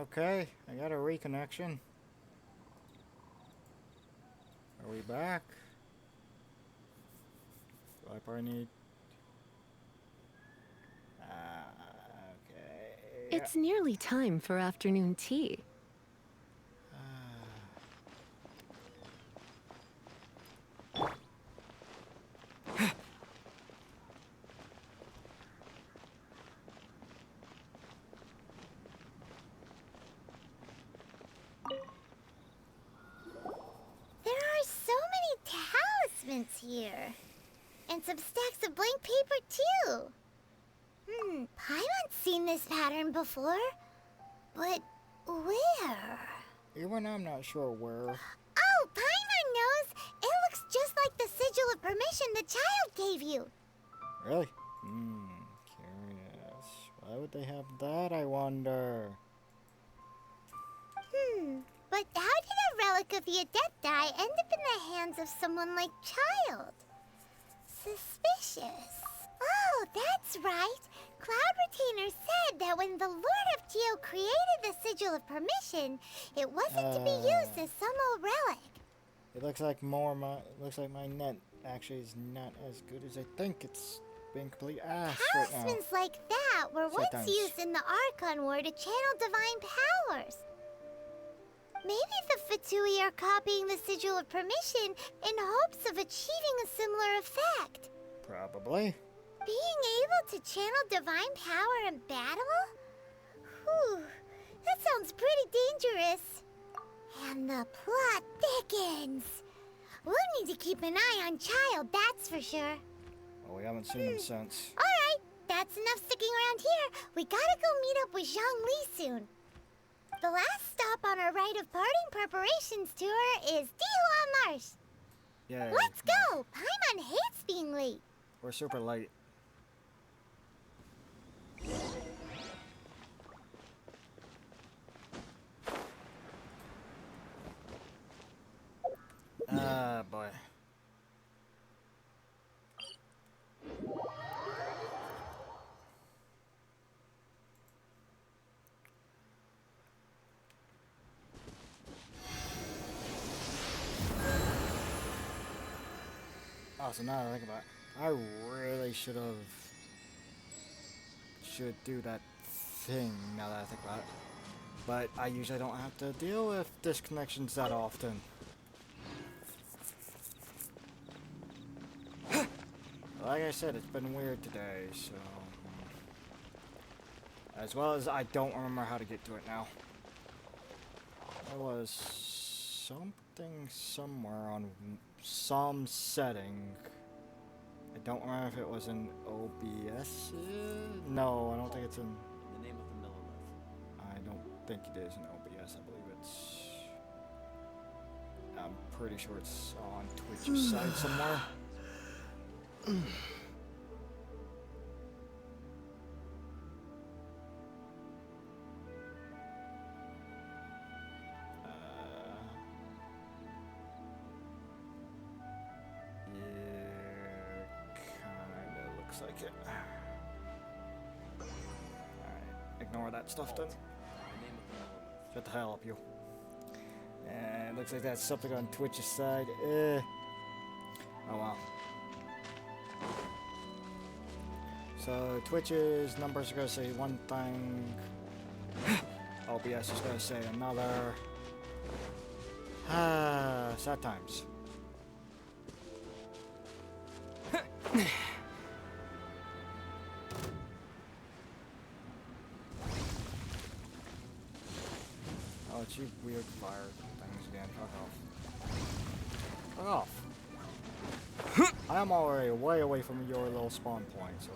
Okay, I got a reconnection. Are we back? Do I probably need... okay. It's nearly time for afternoon tea. There are so many talismans here. And some stacks of blank paper, too. Paimon's seen this pattern before. But where? Even I'm not sure where. Oh, Paimon knows! It looks just like the sigil of permission the child gave you. Really? Curious. Why would they have that, I wonder? But how did a relic of the Adepti end up in the hands of someone like Child? Suspicious. Oh, that's right. Cloud Retainer said that when the Lord of Geo created the Sigil of Permission, it wasn't to be used as some old relic. It looks like my net actually is not as good as I think. It's being complete ass right now. Talismans like that were once used in the Archon War to channel divine powers. Maybe the Fatui are copying the Sigil of Permission in hopes of achieving a similar effect. Probably. Being able to channel divine power in battle? Whew, that sounds pretty dangerous. And the plot thickens. We'll need to keep an eye on Child, that's for sure. Well, we haven't seen him since. Alright, that's enough sticking around here. We gotta go meet up with Zhang Li soon. The last stop on our rite of parting preparations tour is Dihua Marsh. Yeah. Let's go! Paimon hates being late. We're super late. Ah, boy. Oh, so now that I think about it, I really should do that thing now that I think about it. But I usually don't have to deal with disconnections that often. Like I said, it's been weird today, so... As well as I don't remember how to get to it now. There was something somewhere on some setting. I don't remember if it was in OBS. No, I don't think it's in... In the name of the Millilith. I don't think it is in OBS. I believe it's... I'm pretty sure it's on Twitch's side somewhere. Like it. Alright, ignore that stuff then. Shut the hell up, you. And it looks like that's something on Twitch's side. Oh well. So Twitch's numbers are gonna say one thing. OBS is gonna say another. Sad times. Oh, it's you weird fire things again. Fuck off. Fuck off. I am already way away from your little spawn point, so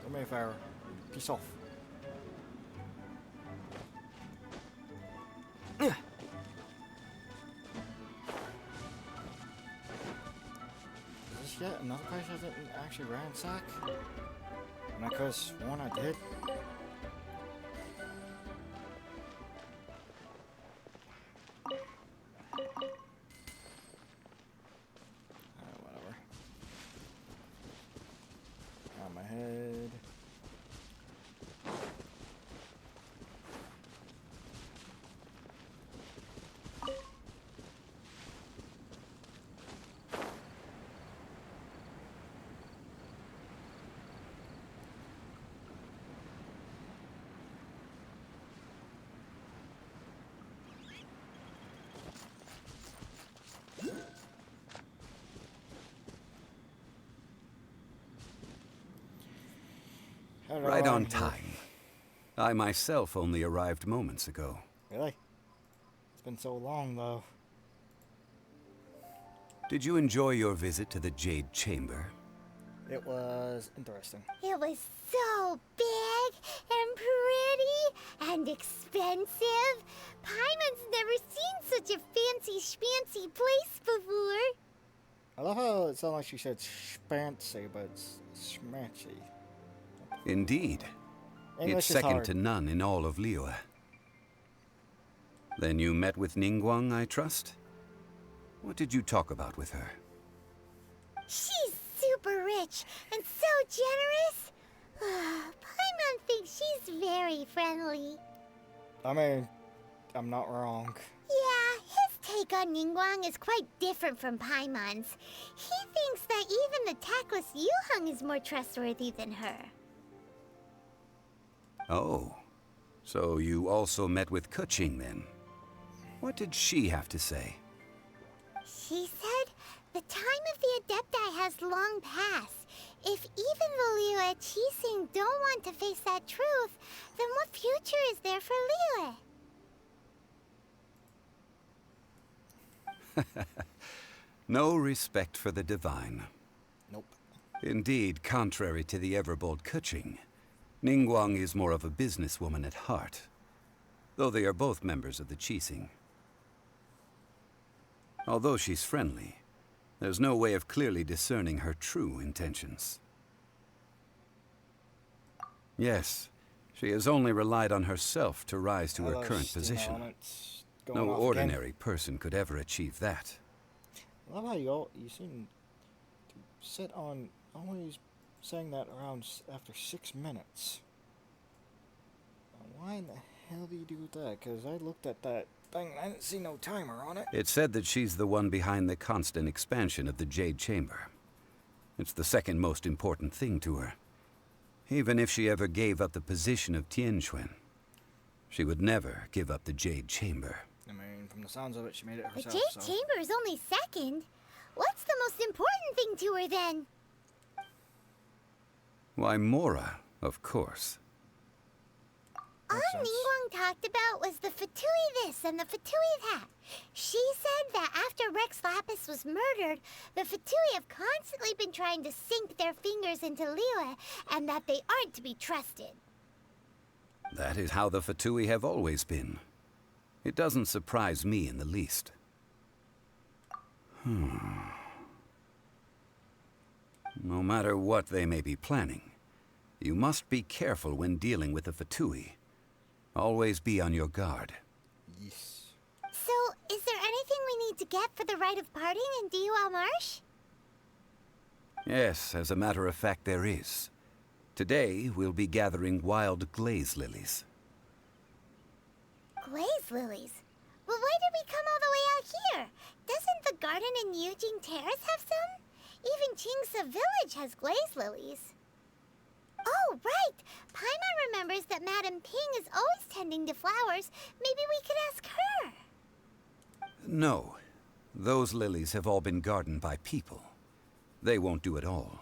do me a favor. Peace off. Is this yet another place I didn't actually ransack? And I could have sworn I did. Whatever. On my head. Hello, Right on I'm here. time. I myself only arrived moments ago. Really? It's been so long, though. Did you enjoy your visit to the Jade Chamber? It was interesting. It was so big and pretty and expensive. Paimon's never seen such a fancy schmancy place before. I love how it sounded like she said spancy, but it's schmancy. Indeed. English It's is second hard. to none in all of Liyue. Then you met with Ningguang, I trust? What did you talk about with her? She's super rich and so generous. Paimon thinks she's very friendly. I mean, I'm not wrong. Yeah, his take on Ningguang is quite different from Paimon's. He thinks that even the tactless Yuheng is more trustworthy than her. Oh. So you also met with Keqing then? What did she have to say? She said the time of the Adepti has long passed. If even the Liyue Qixing don't want to face that truth, then what future is there for Liyue? No respect for the divine. Nope. Indeed, contrary to the ever-bold Keqing, Ningguang is more of a businesswoman at heart, though they are both members of the Qixing. Although she's friendly, there's no way of clearly discerning her true intentions. Yes, she has only relied on herself to rise to her Hello, current Stina, position. and it's going No off again. ordinary person could ever achieve that. I love how you seem to sit on always saying that around after 6 minutes. Now, why in the hell do you do that? Because I looked at that thing and I didn't see no timer on it. It's said that she's the one behind the constant expansion of the Jade Chamber. It's the second most important thing to her. Even if she ever gave up the position of Tianquan, she would never give up the Jade Chamber. I mean, from the sounds of it, she made it The herself. Jade so. Chamber is only second. What's the most important thing to her then? Why, Mora, of course. All Makes sense. Ningguang talked about was the Fatui this and the Fatui that. She said that after Rex Lapis was murdered, the Fatui have constantly been trying to sink their fingers into Liyue, and that they aren't to be trusted. That is how the Fatui have always been. It doesn't surprise me in the least. No matter what they may be planning, you must be careful when dealing with the Fatui. Always be on your guard. Yes. So, is there anything we need to get for the rite of parting in Diwa Marsh? Yes, as a matter of fact, there is. Today, we'll be gathering wild glaze lilies. Glaze lilies? Well, why did we come all the way out here? Doesn't the garden in Yujing Terrace have some? Even Qingsa Village has glaze lilies. Oh, right! Paimon remembers that Madame Ping is always tending to flowers. Maybe we could ask her. No, those lilies have all been gardened by people. They won't do it all.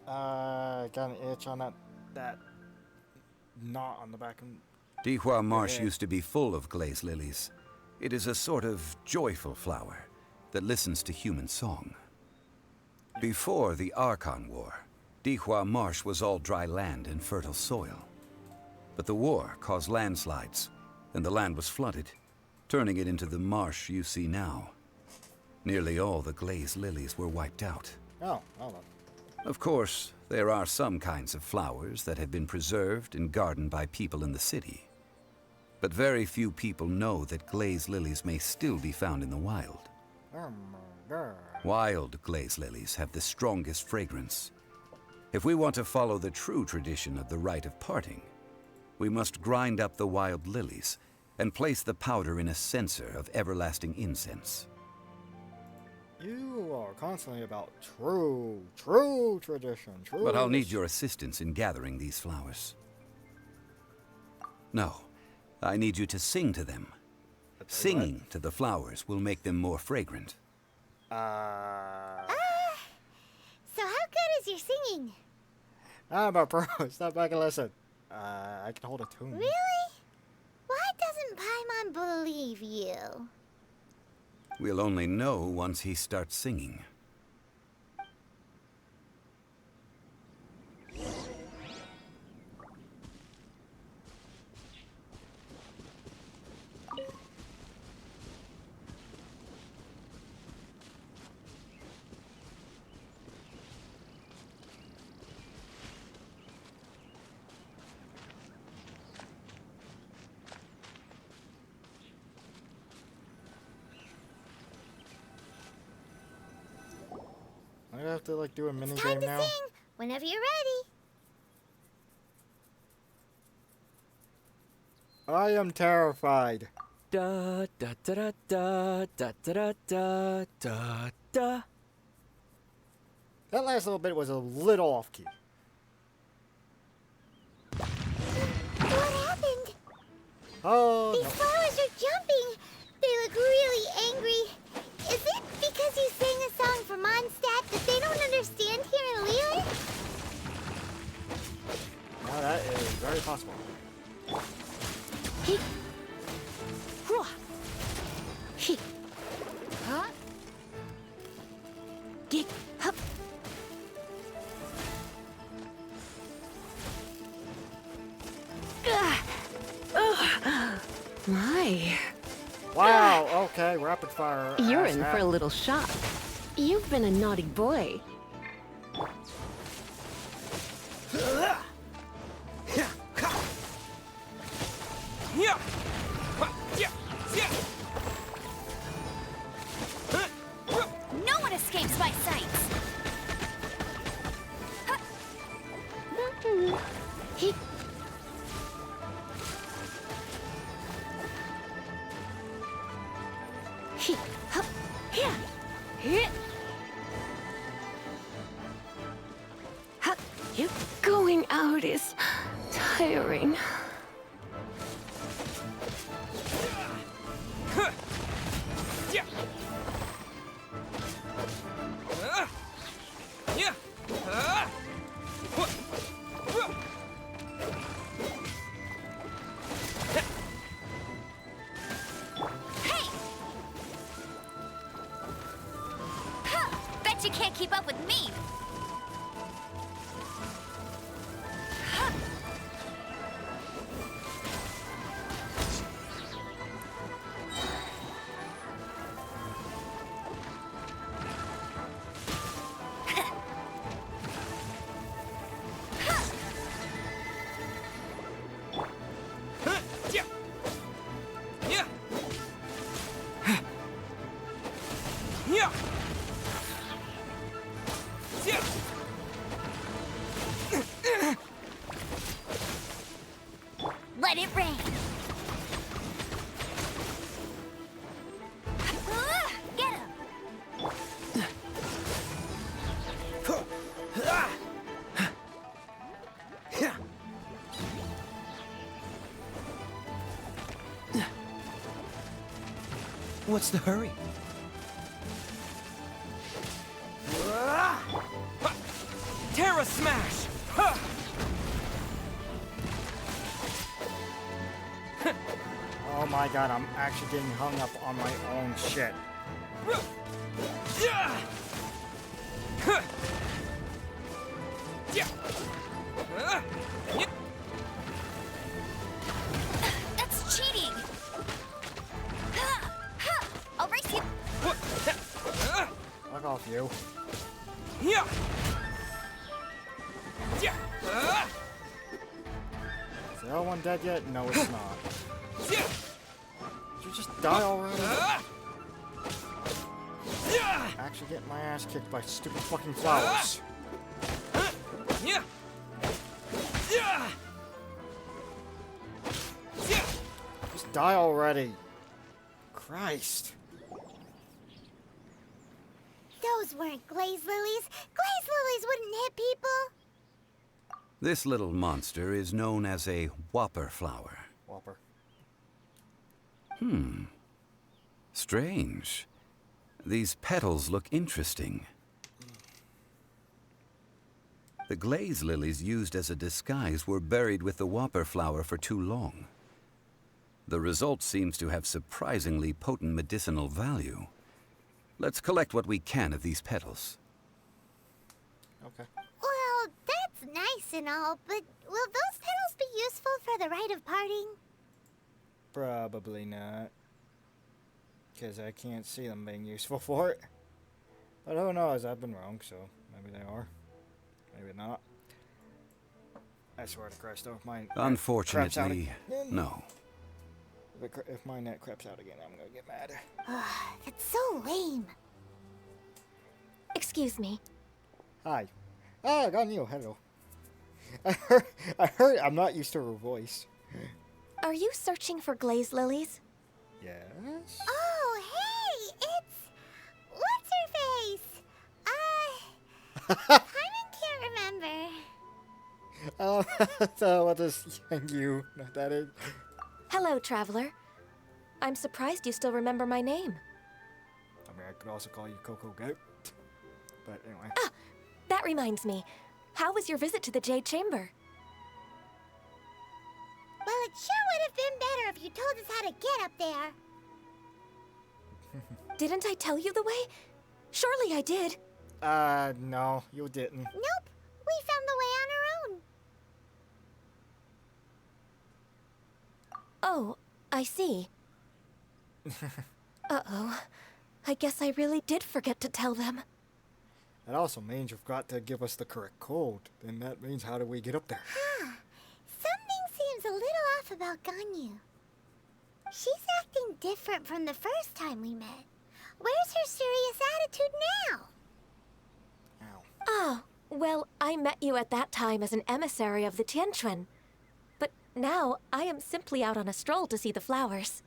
Got an itch on that knot on the back. Dihua Marsh Yeah. used to be full of glaze lilies. It is a sort of joyful flower that listens to human song. Before the Archon War, Dihua Marsh was all dry land and fertile soil. But the war caused landslides, and the land was flooded, turning it into the marsh you see now. Nearly all the glaze lilies were wiped out. Oh, hold on. Of course, there are some kinds of flowers that have been preserved and gardened by people in the city. But very few people know that glaze lilies may still be found in the wild. Wild glaze lilies have the strongest fragrance. If we want to follow the true tradition of the rite of parting, we must grind up the wild lilies and place the powder in a censer of everlasting incense. You are constantly about true tradition. True. But I'll need your assistance in gathering these flowers. No, I need you to sing to them. Singing to the flowers will make them more fragrant. So how good is your singing? I'm a pro. Step back and listen. I can hold a tune. Really? Why doesn't Paimon believe you? We'll only know once he starts singing. I have to like do a mini It's time game to now. sing whenever you're ready. I am terrified. Da da da da da da da da da da. That last little bit was a little off key. What happened? Oh, These no. flowers are jumping. They look really angry. Is it because you sang a song for Mondstadt that they don't understand here in Leland? No, that is very possible. He. Ruah. He. Huh? Dig. Hup. My. Wow, okay, rapid fire. You're ass in hat. for a little shock. You've been a naughty boy. No one escapes my sights. He. He. Hup. Here. Here. Hup. You going out is tiring. Hey! Huh, bet you can't keep up with me. Huh. Let it rain. Get him. What's the hurry? Terra Smash! Oh my god, I'm actually getting hung up on my own shit. That's cheating. I'll race you. Fuck off, you. Is the other one dead yet? No, it's not. Did you just die already? Actually getting my ass kicked by stupid fucking flowers. Just die already. Christ. Those weren't glaze lilies. Glaze lilies wouldn't hit people. This little monster is known as a whopper flower. Whopper. Strange. These petals look interesting. The glaze lilies used as a disguise were buried with the whopper flower for too long. The result seems to have surprisingly potent medicinal value. Let's collect what we can of these petals. Okay. Well, that's nice and all, but will those petals be useful for the rite of parting? Probably not. Because I can't see them being useful for it. But who knows? I've been wrong, so maybe they are. Maybe not. I swear to Christ, though, if mine craps out Unfortunately, again, no. if my net craps out again, I'm gonna get mad. That's so lame. Excuse me. Hi. Ah, Ganyu, hello. I heard, I'm not used to her voice. Are you searching for glaze lilies? Yes? Oh, hey, it's... What's-her-face? Paimon can't remember. So what does you know that is? Hello, traveler. I'm surprised you still remember my name. I mean, I could also call you Coco Goat. But anyway. Ah, that reminds me. How was your visit to the Jade Chamber? Well, it sure would have been better if you told us how to get up there. Didn't I tell you the way? Surely I did. No, you didn't. Nope, we found the way on our own. Oh, I see. Uh-oh. I guess I really did forget to tell them. That also means you've got to give us the correct code. Then that means how do we get up there? Something seems a little off about Ganyu. She's acting different from the first time we met. Where's her serious attitude now? Ow. Oh, well, I met you at that time as an emissary of the Tianquan. But now I am simply out on a stroll to see the flowers.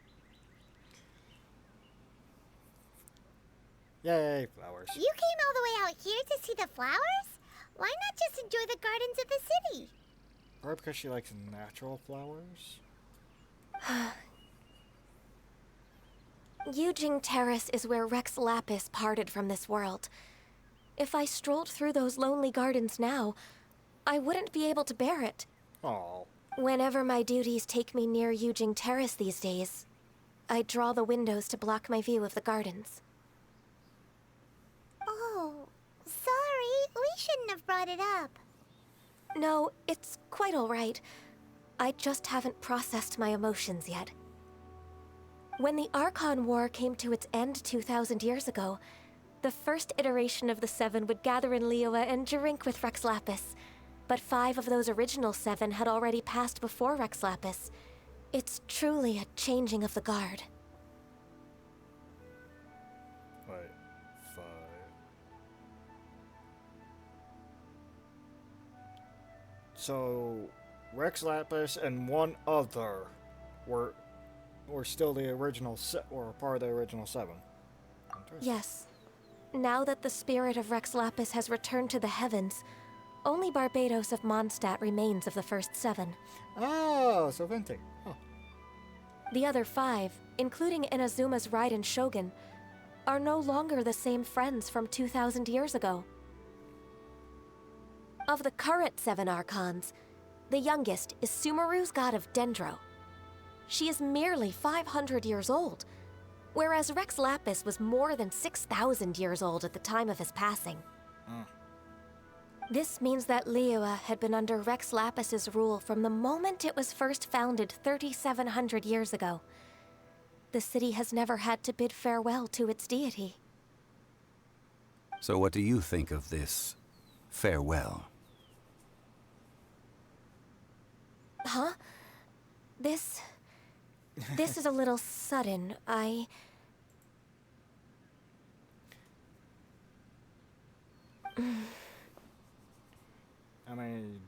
Yay, flowers. You came all the way out here to see the flowers? Why not just enjoy the gardens of the city? Or because she likes natural flowers? Yujing Terrace is where Rex Lapis parted from this world. If I strolled through those lonely gardens now, I wouldn't be able to bear it. Oh. Whenever my duties take me near Yujing Terrace these days, I draw the windows to block my view of the gardens. Oh, sorry. We shouldn't have brought it up. No, it's quite all right. I just haven't processed my emotions yet. When the Archon War came to its end 2,000 years ago, the first iteration of the Seven would gather in Liyue and drink with Rex Lapis. But 5 of those original 7 had already passed before Rex Lapis. It's truly a changing of the guard. Wait, 5. So, Rex Lapis and one other were still the original or part of the original 7. Interesting. Yes. Now that the spirit of Rex Lapis has returned to the heavens, only Barbados of Mondstadt remains of the first 7. Oh, so Venti. Oh. The other 5, including Inazuma's Raiden Shogun, are no longer the same friends from 2,000 years ago. Of the current 7 Archons, the youngest is Sumeru's god of Dendro. She is merely 500 years old, whereas Rex Lapis was more than 6,000 years old at the time of his passing. This means that Liyue had been under Rex Lapis's rule from the moment it was first founded 3,700 years ago. The city has never had to bid farewell to its deity. So what do you think of this farewell? Huh? This is a little sudden. I mean,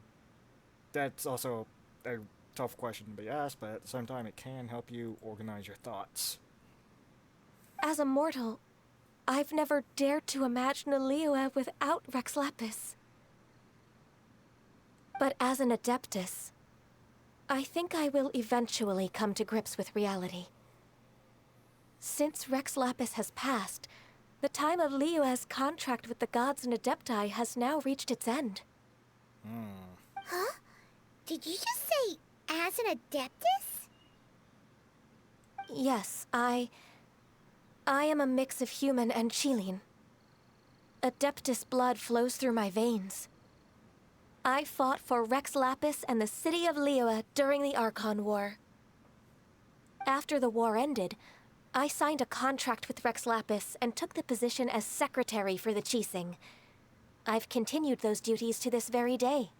that's also a tough question to be asked, but at the same time, it can help you organize your thoughts. As a mortal, I've never dared to imagine a Liyue without Rex Lapis. But as an Adeptus, I think I will eventually come to grips with reality. Since Rex Lapis has passed, The time of Liyue's contract with the gods and Adepti has now reached its end. Huh? Did you just say as an Adeptus? Yes, I am a mix of human and Chilean. Adeptus blood flows through my veins. I fought for Rex Lapis and the city of Liyue during the Archon War. After the war ended, I signed a contract with Rex Lapis and took the position as secretary for the Qixing. I've continued those duties to this very day.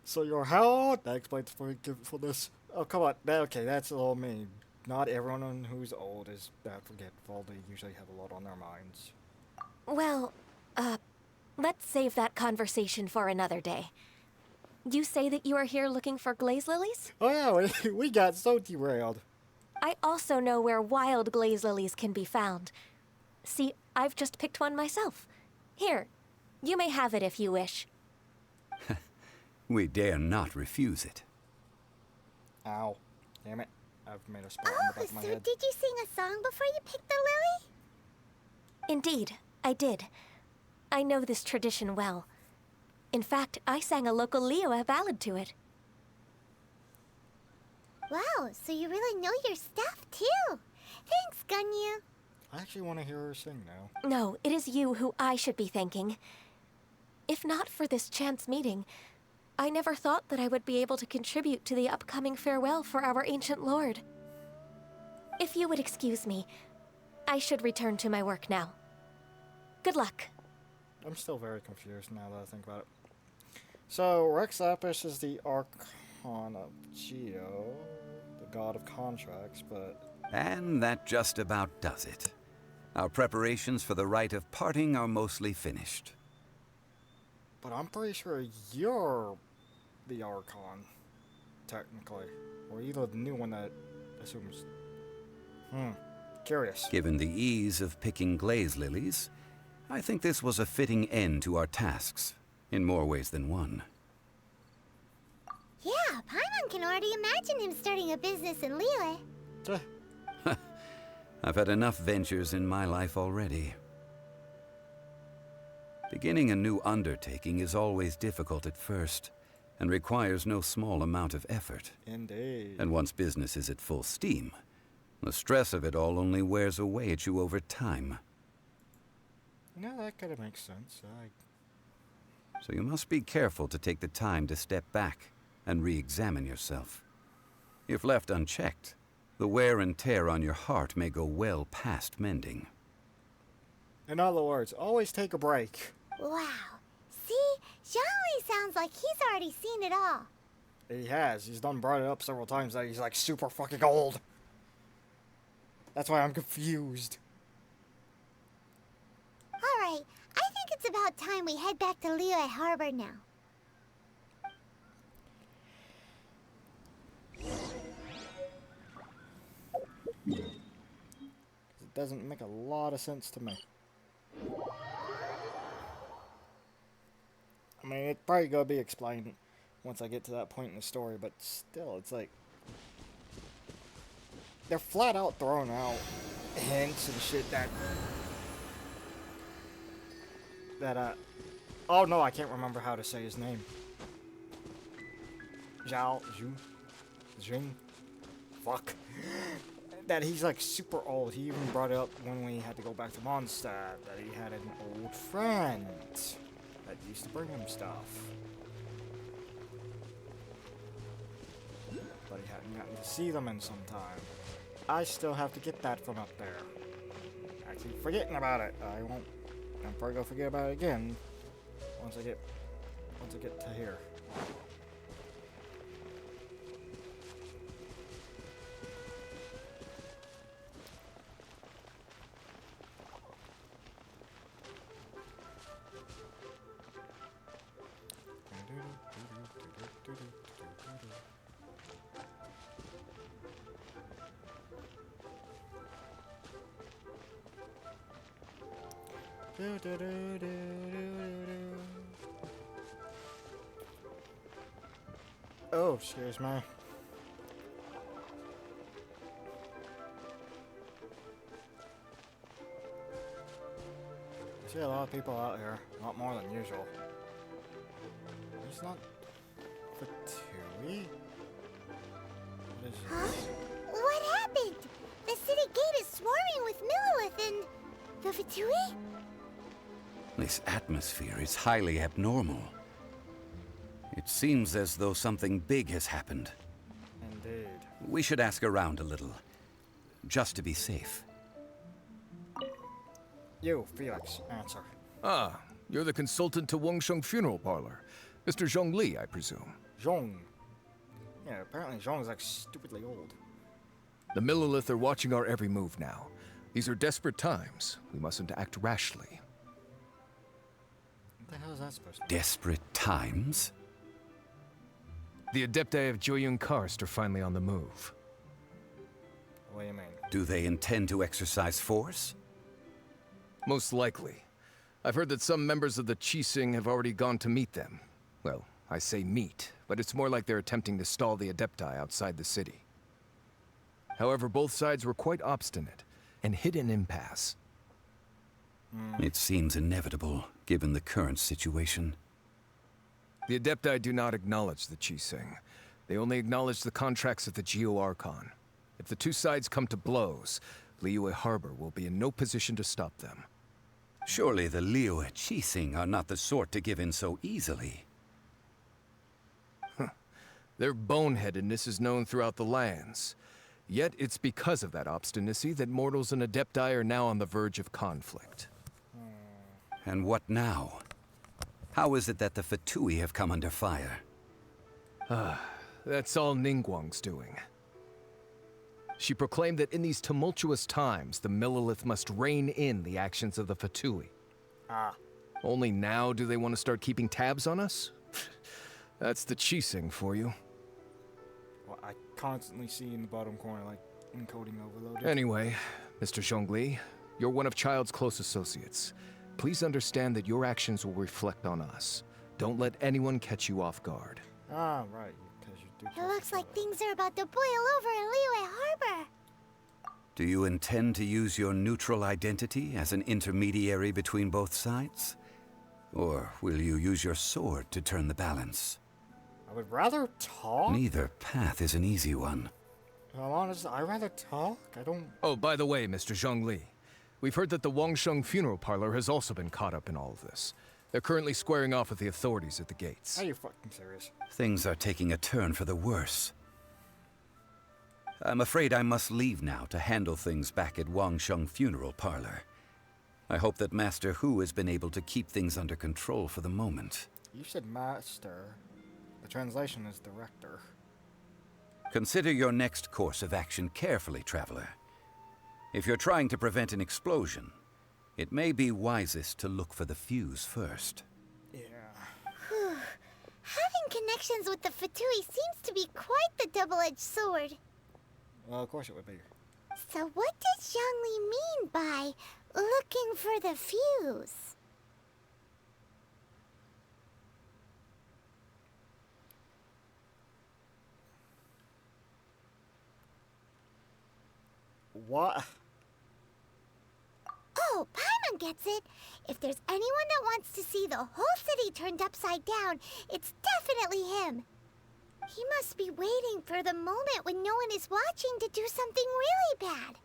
So you're how old? That explains for this. Oh, come on. Okay, that's a little mean. Not everyone who's old is that forgetful. They usually have a lot on their minds. Well, let's save that conversation for another day. You say that you are here looking for glaze lilies? Oh yeah, we got so derailed. I also know where wild glaze lilies can be found. See, I've just picked one myself. Here, you may have it if you wish. We dare not refuse it. Ow. Damn it. I've made a spot in the back of my So head. did you sing a song before you picked the lily? Indeed, I did. I know this tradition well. In fact, I sang a local Liyue ballad to it. Wow, so you really know your stuff too. Thanks, Gunyu. I actually want to hear her sing now. No, it is you who I should be thanking. If not for this chance meeting, I never thought that I would be able to contribute to the upcoming farewell for our ancient lord. If you would excuse me, I should return to my work now. Good luck. I'm still very confused now that I think about it. So, Rex Lapis is the Archon of Geo, the god of contracts, but... And that just about does it. Our preparations for the rite of parting are mostly finished. But I'm pretty sure you're the Archon, technically. Or you're the new one that assumes... Curious. Given the ease of picking glaze lilies, I think this was a fitting end to our tasks, in more ways than one. Yeah, Paimon can already imagine him starting a business in Liyue. I've had enough ventures in my life already. Beginning a new undertaking is always difficult at first, and requires no small amount of effort. Indeed. And once business is at full steam, the stress of it all only wears away at you over time. No, that kind of makes sense. So you must be careful to take the time to step back and re-examine yourself. If left unchecked, the wear and tear on your heart may go well past mending. In other words, always take a break. Wow. See? Zhongli sounds like he's already seen it all. He has. He's done brought it up several times that he's like super fucking old. That's why I'm confused. Alright, I think it's about time we head back to Liyue Harbor now. It doesn't make a lot of sense to me. I mean, it's probably gonna be explained once I get to that point in the story, but still, it's like... They're flat out throwing out hints and shit that... Oh no, I can't remember how to say his name. Jing? Fuck. That he's like super old. He even brought it up when we had to go back to Mondstadt, that he had an old friend that used to bring him stuff. But he hadn't gotten to see them in some time. I still have to get that from up there. I keep forgetting about it. I'm probably gonna forget about it again once I get to here. Oh, excuse me. See a lot of people out here, a lot more than usual. It's not Fatui. What is Huh? this? What happened? The city gate is swarming with Millilith and the Fatui? This atmosphere is highly abnormal. It seems as though something big has happened. Indeed. We should ask around a little, just to be safe. You, Felix, answer. Ah, you're the consultant to Wangsheng Funeral Parlor. Mr. Zhongli, I presume. Zhong. Yeah, apparently Zhong's like stupidly old. The Millilith are watching our every move now. These are desperate times. We mustn't act rashly. What the hell is that supposed to be? Desperate times? The Adepti of Joyun Karst are finally on the move. What do you mean? Do they intend to exercise force? Most likely. I've heard that some members of the Qixing have already gone to meet them. Well, I say meet, but it's more like they're attempting to stall the Adepti outside the city. However, both sides were quite obstinate and hit an impasse. It seems inevitable, given the current situation. The Adepti do not acknowledge the Qixing. They only acknowledge the contracts of the Geo-Archon. If the two sides come to blows, Liyue Harbor will be in no position to stop them. Surely the Liyue Qixing are not the sort to give in so easily. Their boneheadedness is known throughout the lands. Yet it's because of that obstinacy that mortals and Adepti are now on the verge of conflict. And what now? How is it that the Fatui have come under fire? That's all Ningguang's doing. She proclaimed that in these tumultuous times, the Millilith must rein in the actions of the Fatui. Ah. Only now do they want to start keeping tabs on us? That's the Qixing for you. Well, I constantly see in the bottom corner, like, encoding overloaded. Anyway, Mr. Zhongli, you're one of Child's close associates. Please understand that your actions will reflect on us. Don't let anyone catch you off guard. Ah, right, because you do. It looks like things are about to boil over in Liyue Harbor. Do you intend to use your neutral identity as an intermediary between both sides? Or will you use your sword to turn the balance? I would rather talk. Neither path is an easy one. If I'm honest, I'd rather talk. I don't. Oh, by the way, Mr. Zhongli, we've heard that the Wangsheng Funeral Parlor has also been caught up in all of this. They're currently squaring off with the authorities at the gates. Are you fucking serious? Things are taking a turn for the worse. I'm afraid I must leave now to handle things back at Wangsheng Funeral Parlor. I hope that Master Hu has been able to keep things under control for the moment. You said master. The translation is director. Consider your next course of action carefully, Traveler. If you're trying to prevent an explosion, it may be wisest to look for the fuse first. Yeah. Having connections with the Fatui seems to be quite the double-edged sword. Well, of course it would be. So what does Zhongli mean by looking for the fuse? What? Oh, Paimon gets it. If there's anyone that wants to see the whole city turned upside down, it's definitely him. He must be waiting for the moment when no one is watching to do something really bad.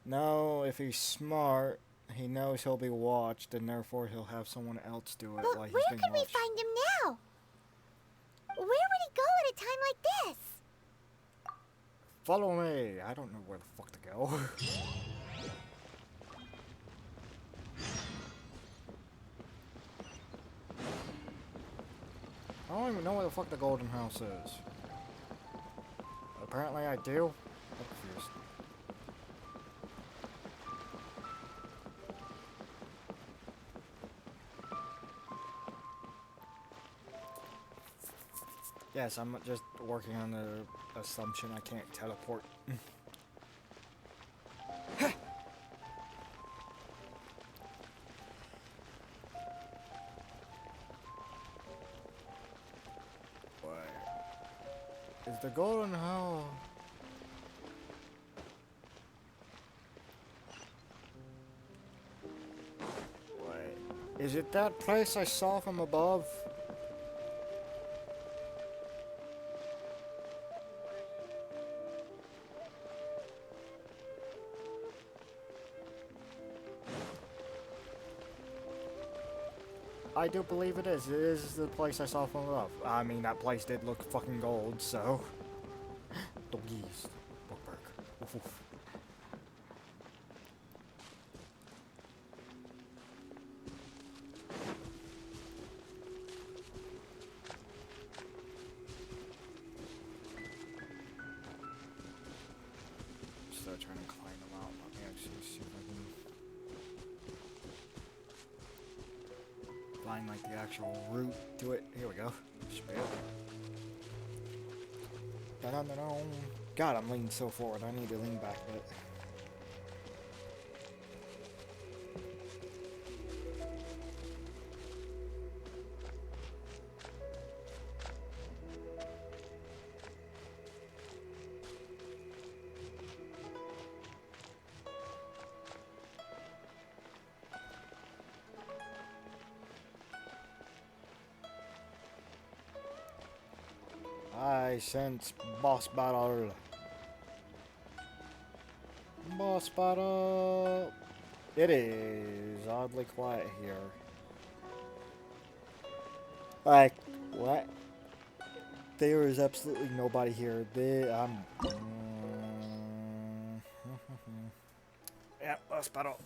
No, if he's smart, he knows he'll be watched, and therefore he'll have someone else do it But while he's where being can we watched. find him now? Where would he go at a time like this? Follow me. I don't know where the fuck to go. I don't even know where the fuck the golden house is. Apparently I do. I'm confused. Yes, I'm just working on the assumption I can't teleport. Wait. Is the golden house? Is it that place I saw from above? I do believe it is. It is the place I saw from above. I mean, that place did look fucking gold, so... Doggies. Bookmark. Oof, oof. Still trying to climb them out. Let me actually see if I can find like the actual route to it. Here we go. Should be able. Da-dum-da-dum. God, I'm leaning so forward. I need to lean back a bit. I sense boss battle. Boss battle. It is oddly quiet here. Like, what? There is absolutely nobody here. Yeah, boss battle.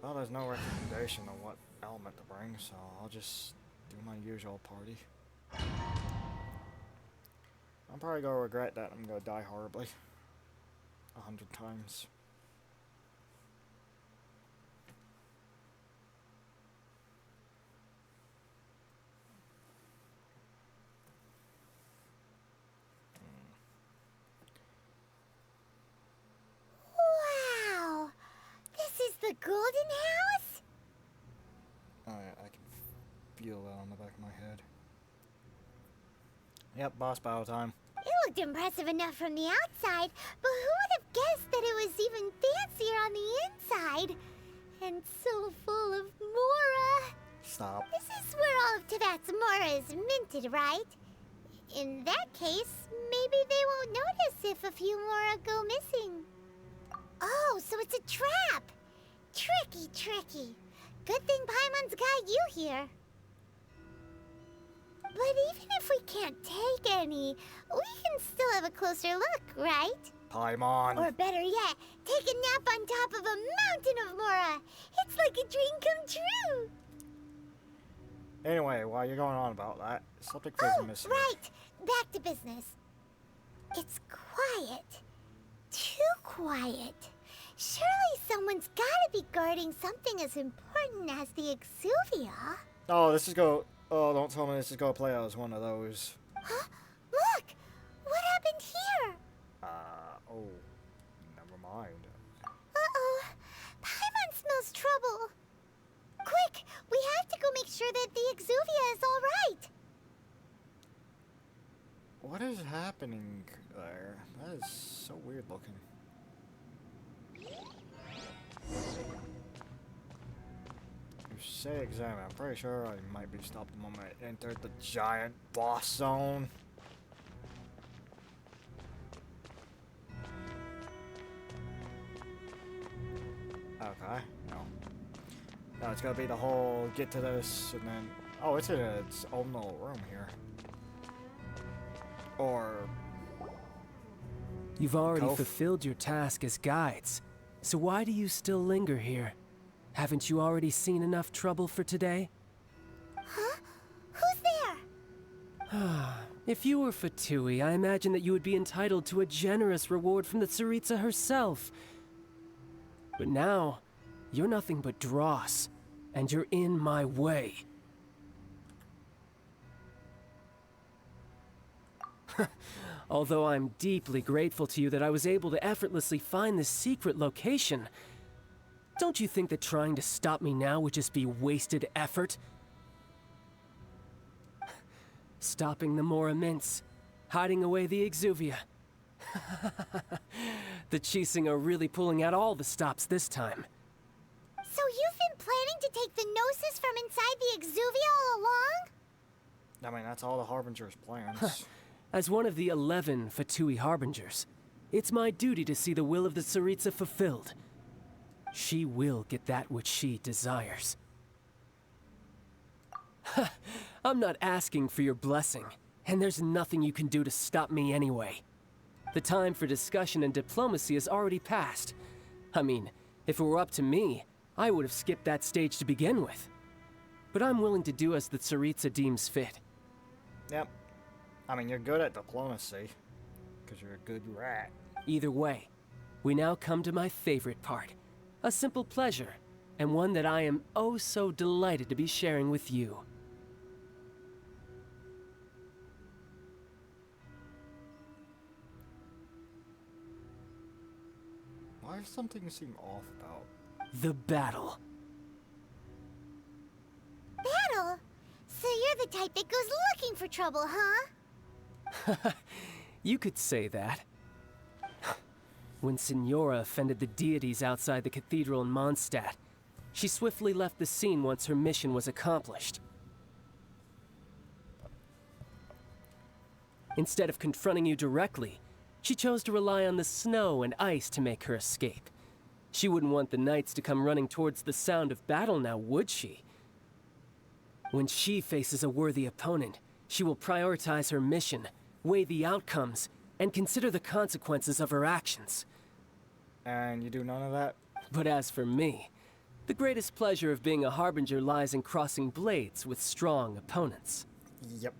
Well, there's no recommendation on what element to bring, so I'll just do my usual party. I'm probably gonna regret that. I'm gonna die horribly 100 times. Wow! This is the Golden House? Oh yeah, I can feel that on the back of my head. Yep, boss battle time. It looked impressive enough from the outside, but who would have guessed that it was even fancier on the inside? And so full of Mora. Stop. This is where all of Teyvat's Mora is minted, right? In that case, maybe they won't notice if a few Mora go missing. Oh, so it's a trap! Tricky, tricky. Good thing Paimon's got you here. But even if we can't take any, we can still have a closer look, right? Paimon. Or better yet, take a nap on top of a mountain of Mora. It's like a dream come true. Anyway, while you're going on about that, something feels missing. Right. Back to business. It's quiet. Too quiet. Surely someone's gotta be guarding something as important as the Exuvia. Oh, this is go. Oh, don't tell me this is gonna play out as one of those. Huh? Look! What happened here? Oh, never mind. Uh-oh. Paimon smells trouble. Quick! We have to go make sure that the Exuvia is all right. What is happening there? That is so weird looking. You say examine. I'm pretty sure I might be stopped the moment I entered the giant boss zone. Okay, no. No, it's gonna be the whole get to this and then... Oh, it's in its own little room here. Or... You've already Kof? fulfilled your task as guides, so why do you still linger here? Haven't you already seen enough trouble for today? Huh? Who's there? If you were Fatui, I imagine that you would be entitled to a generous reward from the Tsaritsa herself. But now, you're nothing but dross, and you're in my way. Although I'm deeply grateful to you that I was able to effortlessly find this secret location, don't you think that trying to stop me now would just be wasted effort? Stopping the Mora Mints, hiding away the Exuvia. The Chising are really pulling out all the stops this time. So you've been planning to take the Gnosis from inside the Exuvia all along? I mean, that's all the Harbinger's plans. As one of the 11 Fatui Harbingers, it's my duty to see the will of the Tsaritsa fulfilled. She will get that which she desires. I'm not asking for your blessing, and there's nothing you can do to stop me anyway. The time for discussion and diplomacy has already passed. I mean, if it were up to me, I would have skipped that stage to begin with. But I'm willing to do as the Tsaritsa deems fit. Yep. I mean, you're good at diplomacy. Because you're a good rat. Either way, we now come to my favorite part. A simple pleasure, and one that I am oh so delighted to be sharing with you. Why does something seem off about? The battle. Battle? So you're the type that goes looking for trouble, huh? You could say that. When Signora offended the deities outside the cathedral in Mondstadt, she swiftly left the scene once her mission was accomplished. Instead of confronting you directly, she chose to rely on the snow and ice to make her escape. She wouldn't want the knights to come running towards the sound of battle now, would she? When she faces a worthy opponent, she will prioritize her mission, weigh the outcomes, and consider the consequences of her actions. And you do none of that? But as for me, the greatest pleasure of being a Harbinger lies in crossing blades with strong opponents. Yep.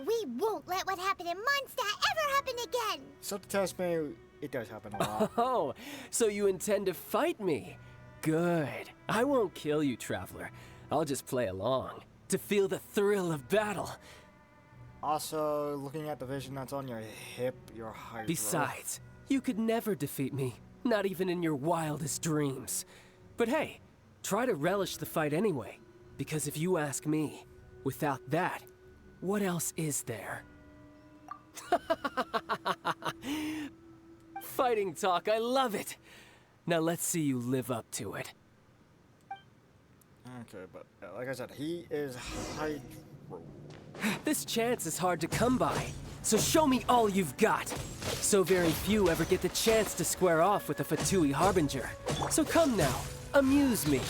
We won't let what happened in Mondstadt ever happen again! Something tells me it does happen a lot. Oh, so you intend to fight me? Good. I won't kill you, Traveler. I'll just play along, to feel the thrill of battle. Also, looking at the vision that's on your hip, your Hydra. Besides, you could never defeat me, not even in your wildest dreams. But hey, try to relish the fight anyway, because if you ask me, without that, what else is there? Fighting talk, I love it! Now let's see you live up to it. Okay, but like I said, he is Hydro. This chance is hard to come by, so show me all you've got. So very few ever get the chance to square off with a Fatui Harbinger. So come now, amuse me,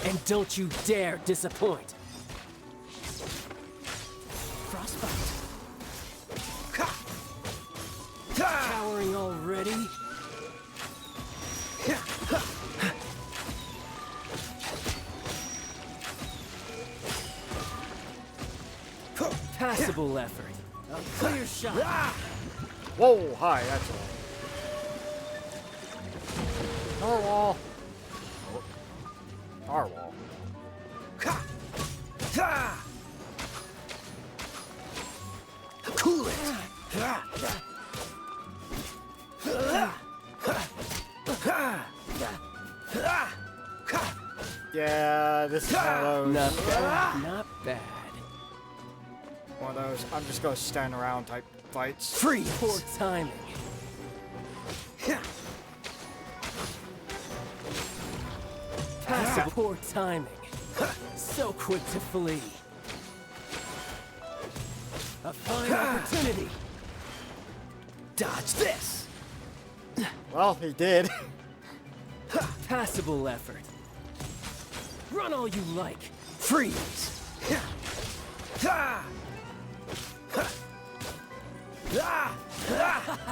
and don't you dare disappoint. Frostbite. Cowering already? Passable effort. A clear shot. Whoa, hi, that's all. Narwhal. Narwhal. Cool it. Yeah, this is one of those. Not bad. Not bad. One of those, I'm just gonna stand around type fights. Freeze! Poor timing. Passive poor timing. So quick to flee. A fine opportunity. Dodge this. Well, he did. Passable effort. Run all you like. Freeze.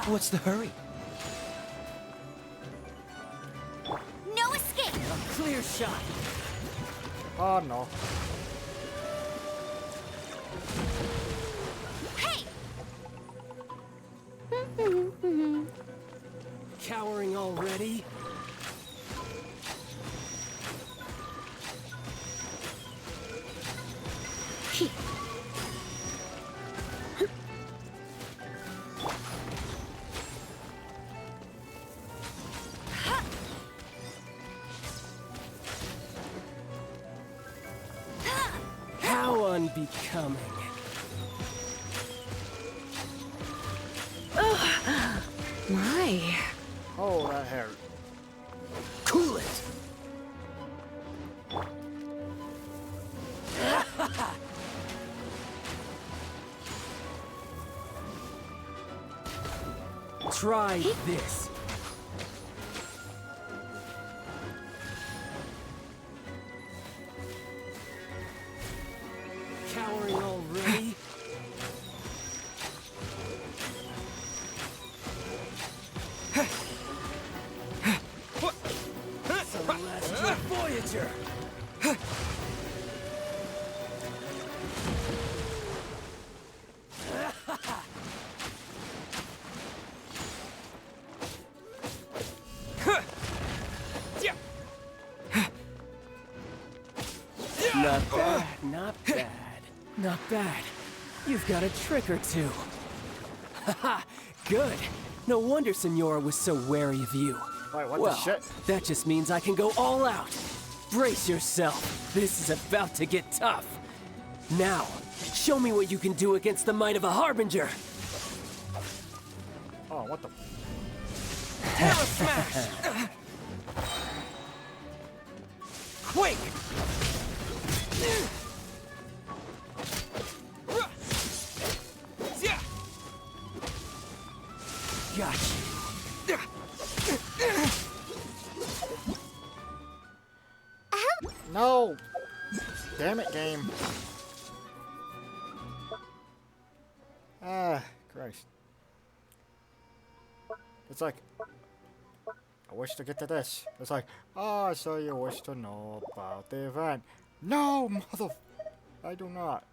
What's the hurry? No escape! A clear shot. Oh no. Hey! Cowering already? How unbecoming. My. Oh, that hair. Cool it! Try this. Cowering already? Celestial Voyager! Not bad, not bad. Not bad. You've got a trick or two. Haha, good. No wonder Senora was so wary of you. Wait, what Well, the shit? that just means I can go all out. Brace yourself. This is about to get tough. Now, show me what you can do against the might of a Harbinger. Oh, what the? Terra Smash! Quake! Gotcha. No! Damn it, game. Ah, Christ. It's like, I wish to get to this. It's like, oh, so you wish to know about the event. No, mother... I do not.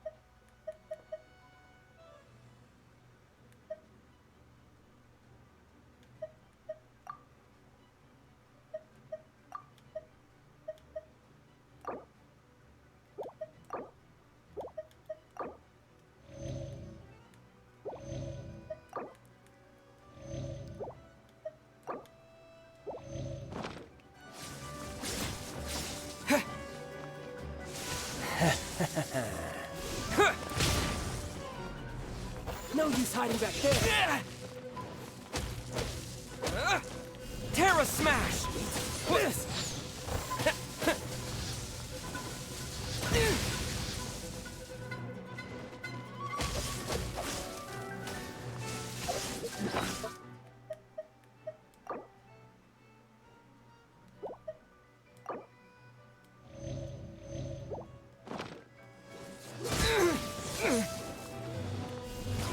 No use hiding back there. Terra Smash!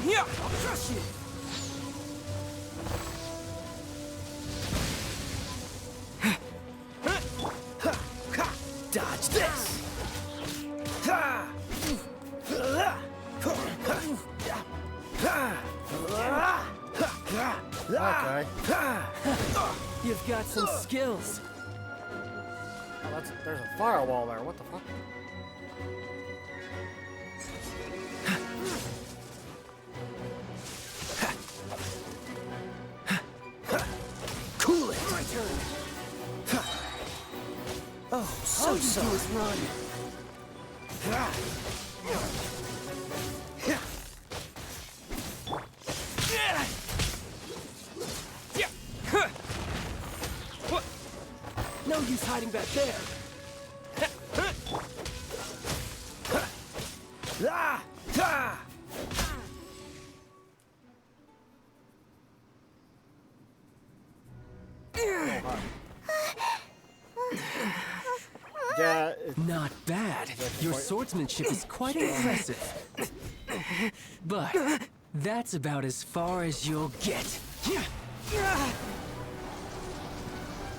Yeah, I'll crush you! Dodge this. Okay. You've got some skills. Oh, there's a firewall there. What the fuck? Cool it. My turn. Oh, so sorry. Is run. No use hiding back there. Yeah, Not bad. Your swordsmanship is quite impressive. But that's about as far as you'll get.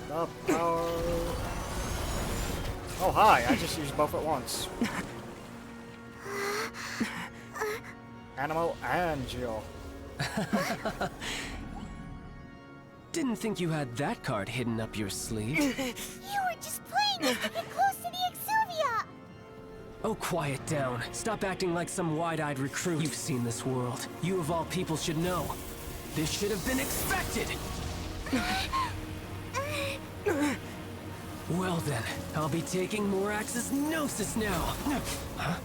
the power. Oh, hi. I just used both at once. Animal and Geo. Didn't think you had that card hidden up your sleeve. You were just playing us to get close to the Exuvia! Oh, quiet down. Stop acting like some wide-eyed recruit. You've seen this world. You of all people should know. This should have been expected! Well then, I'll be taking Morax's Gnosis now. Huh?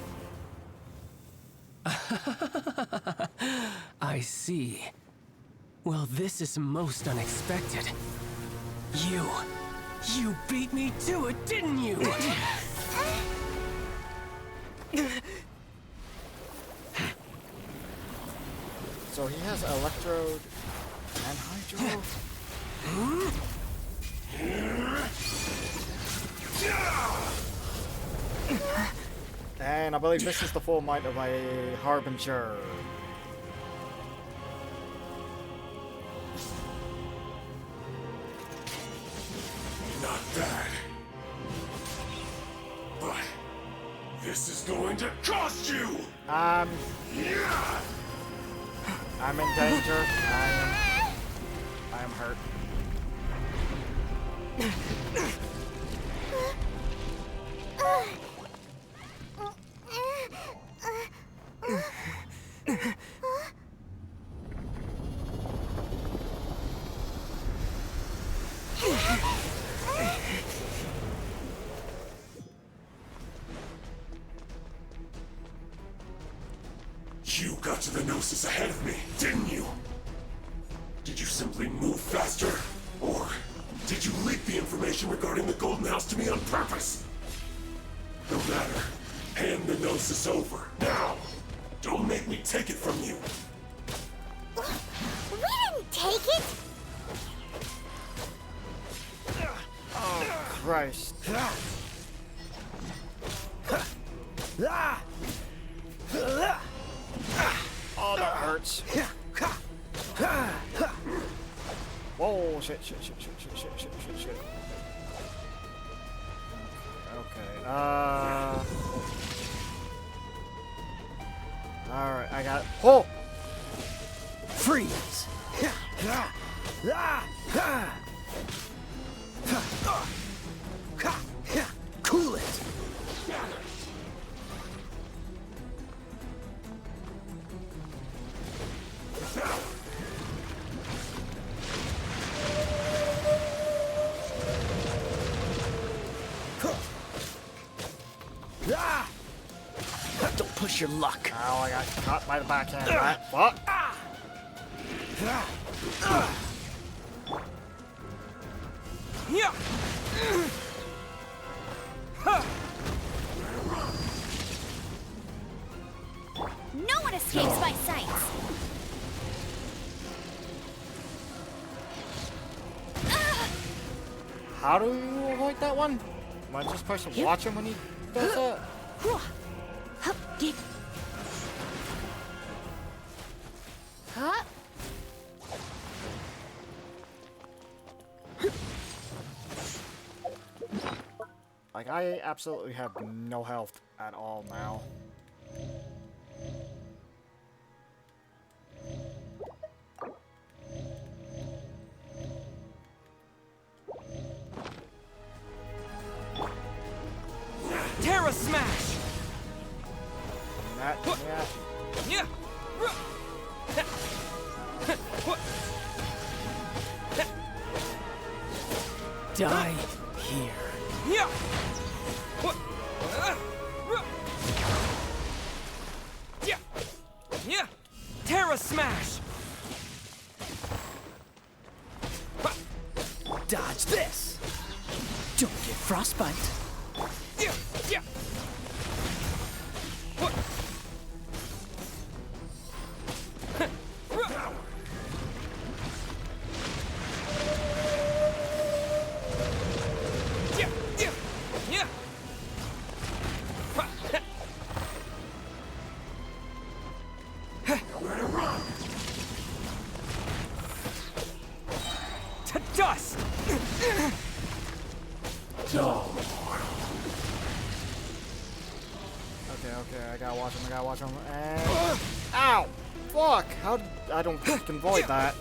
I see. Well, this is most unexpected. You beat me to it, didn't you? So he has Electrode and Hydro? And I believe this is the full might of a Harbinger. Not bad. But this is going to cost you! I'm in danger. I am hurt. You got to the Gnosis ahead of me, didn't you? Did you simply move faster? Or did you leak the information regarding the Golden House to me on purpose? No matter. Hand the Gnosis over, now! Don't make me take it from you! We didn't take it! Oh, Christ. Oh, that hurts. Whoa, shit. Okay, alright, I got it. Oh! Freeze! Cool it! Don't push your luck. Ow, I got caught by the backhand. Right? Fuck! No one escapes my sights! How do you avoid that one? Am I just supposed to watch him when he does that? Huh? Like, I absolutely have no health at all now. Terra Smash! That, yeah. Die here. Terra Smash! Dodge this! Don't get frostbite. Where to run? To dust! Dull. Okay, I gotta watch him, and... Ow! Fuck! How did... I don't think I can avoid that.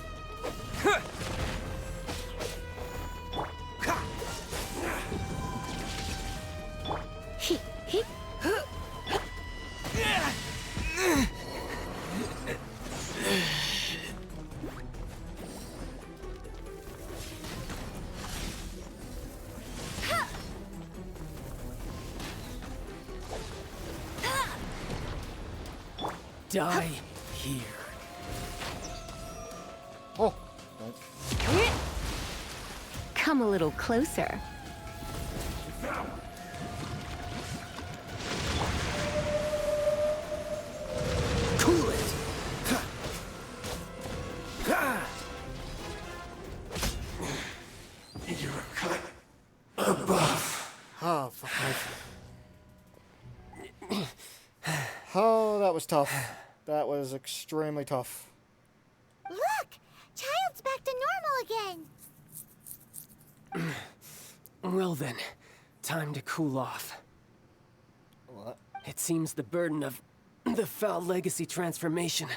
Die here. Oh! Come a little closer. Cool it! You're a cut above. Oh, fuck me. Oh, that was tough. That was extremely tough. Look! Child's back to normal again. Well then, time to cool off. What? It seems the burden of the foul legacy transformation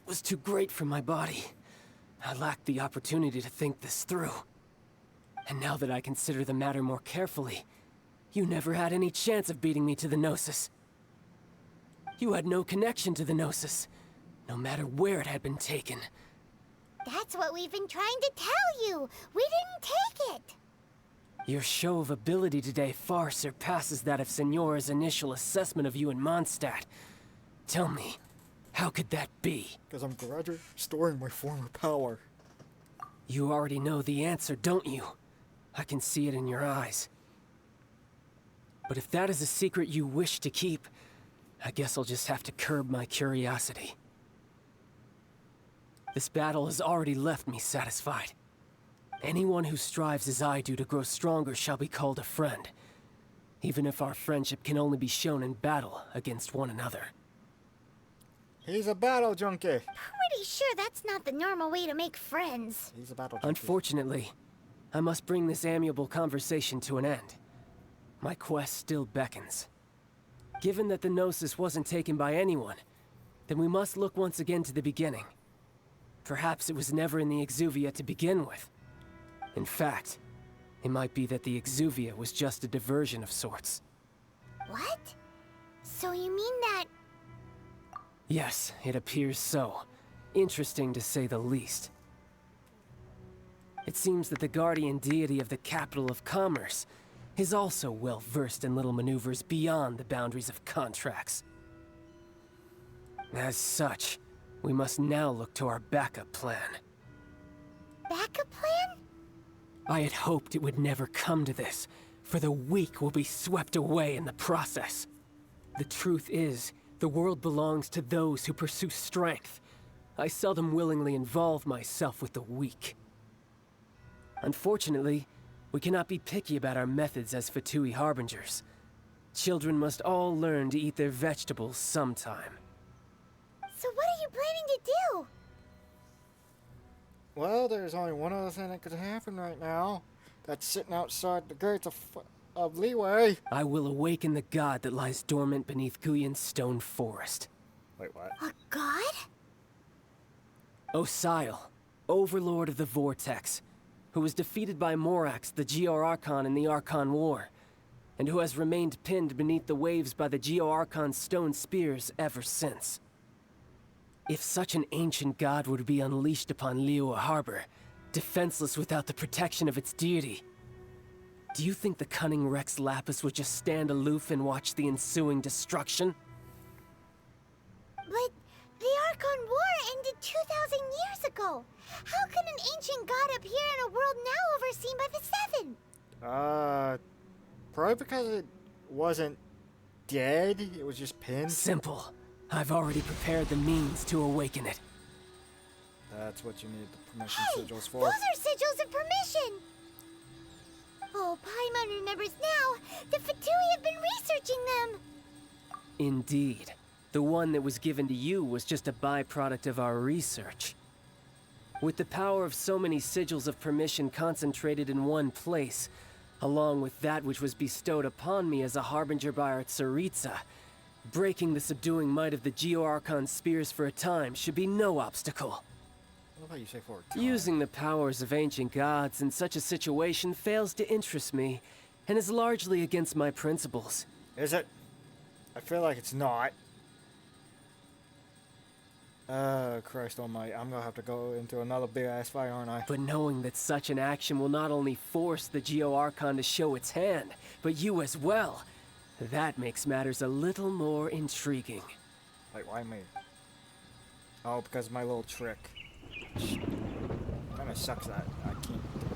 was too great for my body. I lacked the opportunity to think this through. And now that I consider the matter more carefully, you never had any chance of beating me to the Gnosis. You had no connection to the Gnosis, no matter where it had been taken. That's what we've been trying to tell you. We didn't take it. Your show of ability today far surpasses that of Signora's initial assessment of you in Mondstadt. Tell me, how could that be? Because I'm gradually restoring my former power. You already know the answer, don't you? I can see it in your eyes. But if that is a secret you wish to keep, I guess I'll just have to curb my curiosity. This battle has already left me satisfied. Anyone who strives as I do to grow stronger shall be called a friend, even if our friendship can only be shown in battle against one another. He's a battle junkie. Pretty sure that's not the normal way to make friends. He's a battle junkie. Unfortunately, I must bring this amiable conversation to an end. My quest still beckons. Given that the Gnosis wasn't taken by anyone, then we must look once again to the beginning. Perhaps it was never in the Exuvia to begin with. In fact, it might be that the Exuvia was just a diversion of sorts. What? So you mean that... Yes, it appears so. Interesting to say the least. It seems that the guardian deity of the capital of commerce is also well versed in little maneuvers beyond the boundaries of contracts. As such, we must now look to our backup plan. backup plan? I had hoped it would never come to this, for the weak will be swept away in the process. The truth is, the world belongs to those who pursue strength. I seldom willingly involve myself with the weak. Unfortunately, we cannot be picky about our methods as pt2 harbingers. Children must all learn to eat their vegetables sometime. So what are you planning to do? Well, there's only one other thing that could happen right now. That's sitting outside the gates of Leeway. I will awaken the god that lies dormant beneath Guyon's stone forest. Wait, what? A god? Osile, overlord of the Vortex, who was defeated by Morax, the Geo-Archon in the Archon War, and who has remained pinned beneath the waves by the Geo-Archon's stone spears ever since. If such an ancient god were to be unleashed upon Liyue Harbor, defenseless without the protection of its deity, do you think the cunning Rex Lapis would just stand aloof and watch the ensuing destruction? But the Archon War ended 2,000 years ago. How can an ancient god appear in a world now overseen by the Seven? Probably because it wasn't dead. It was just pinned. Simple. I've already prepared the means to awaken it. That's what you need the permission Hey, sigils for. those are sigils of permission! Oh, Paimon remembers now. The Fatui have been researching them. Indeed. The one that was given to you was just a byproduct of our research. With the power of so many sigils of permission concentrated in one place, along with that which was bestowed upon me as a harbinger by our Tsaritsa, breaking the subduing might of the Geo-Archon spears for a time should be no obstacle. What about you say for a time? Using the powers of ancient gods in such a situation fails to interest me, and is largely against my principles. Is it? I feel like it's not. Christ almighty, I'm gonna have to go into another big-ass fight, aren't I? But knowing that such an action will not only force the Geo-Archon to show its hand, but you as well, that makes matters a little more intriguing. Wait, why me? Oh, because of my little trick. Kinda sucks that I can't do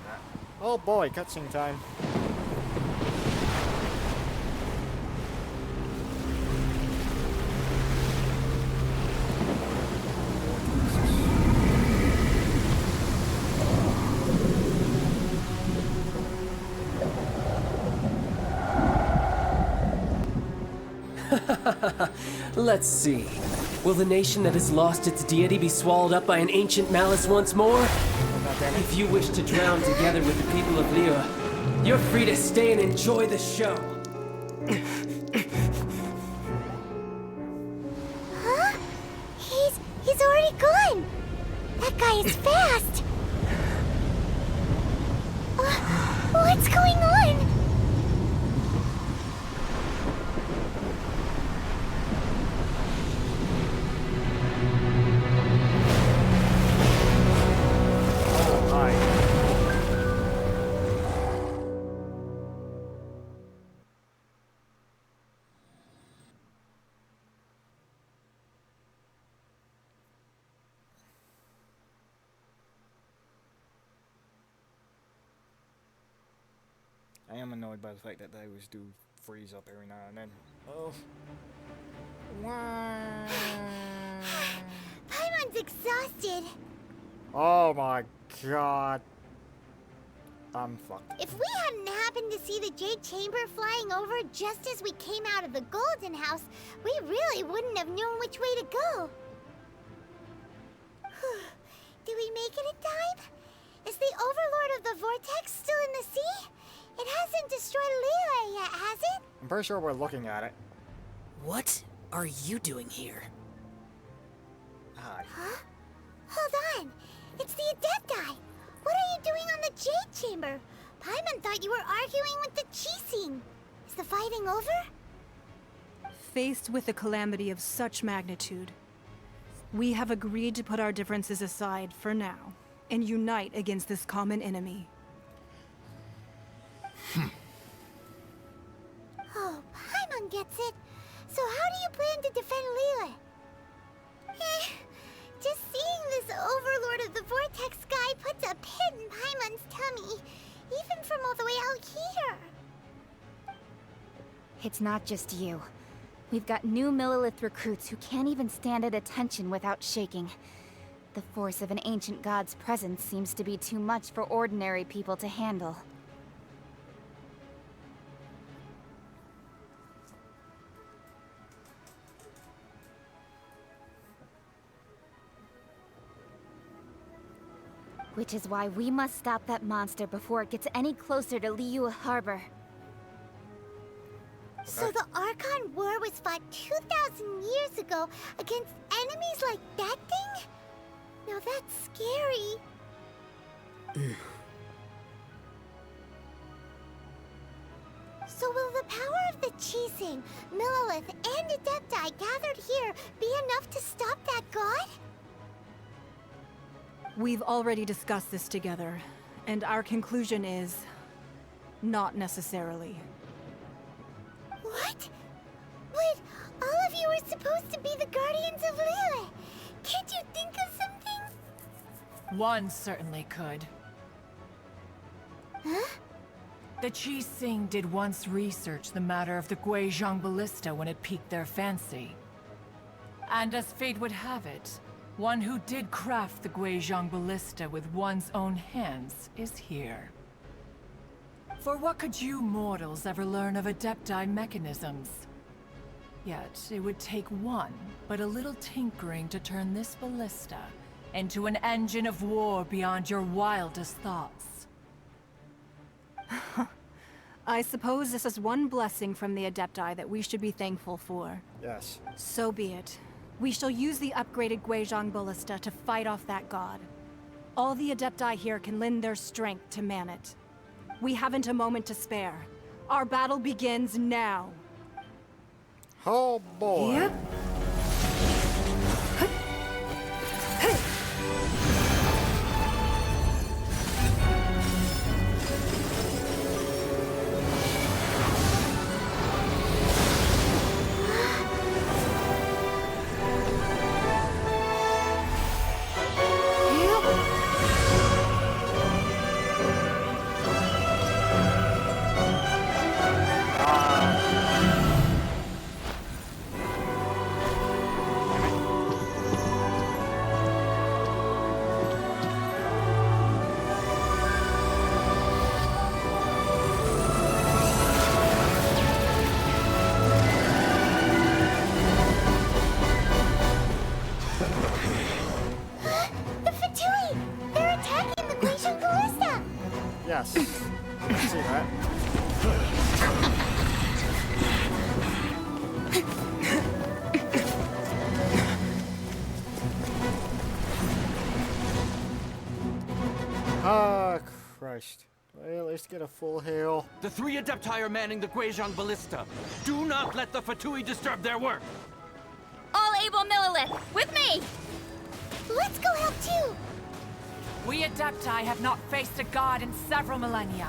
that. Oh boy, cutscene time. Let's see. Will the nation that has lost its deity be swallowed up by an ancient malice once more? If you wish to drown together with the people of Liyue, you're free to stay and enjoy the show. Huh? He's already gone. That guy is fast. What's going on? I am annoyed by the fact that they always do freeze up every now and then. Oh. Wow. Paimon's exhausted. Oh my god. I'm fucked. If we hadn't happened to see the Jade Chamber flying over just as we came out of the Golden House, we really wouldn't have known which way to go. Did we make it in time? Is the Overlord of the Vortex still in the sea? It hasn't destroyed Liyue yet, has it? I'm pretty sure we're looking at it. What are you doing here? Hi. Huh? Hold on. It's the Adepti. What are you doing on the Jade Chamber? Paimon thought you were arguing with the Qixing. Is the fighting over? Faced with a calamity of such magnitude, we have agreed to put our differences aside for now and unite against this common enemy. Oh, Paimon gets it. So how do you plan to defend Liyue? Just seeing this Overlord of the Vortex guy puts a pit in Paimon's tummy, even from all the way out here. It's not just you. We've got new Millilith recruits who can't even stand at attention without shaking. The force of an ancient god's presence seems to be too much for ordinary people to handle. Which is why we must stop that monster before it gets any closer to Liyue Harbor. So the Archon War was fought 2,000 years ago against enemies like that thing? Now that's scary. So will the power of the Qixing, Millilith, and Adepti gathered here be enough to stop that god? We've already discussed this together, and our conclusion is... not necessarily. What? But all of you are supposed to be the Guardians of Liyue. Can't you think of something? One certainly could. Huh? The Qixing did once research the matter of the Guizhong Ballista when it piqued their fancy. And as fate would have it, one who did craft the Guizhong Ballista with one's own hands is here. For what could you mortals ever learn of Adepti mechanisms? Yet, it would take one, but a little tinkering to turn this ballista into an engine of war beyond your wildest thoughts. I suppose this is one blessing from the Adepti that we should be thankful for. Yes. So be it. We shall use the upgraded Guizhong Ballista to fight off that god. All the Adepti here can lend their strength to man it. We haven't a moment to spare. Our battle begins now. Oh boy. Yep. Christ. Do I at least get a full heal? The 3 Adepti are manning the Guizhong Ballista. Do not let the Fatui disturb their work. All able Millilith, with me! Let's go help too! We Adepti have not faced a god in several millennia.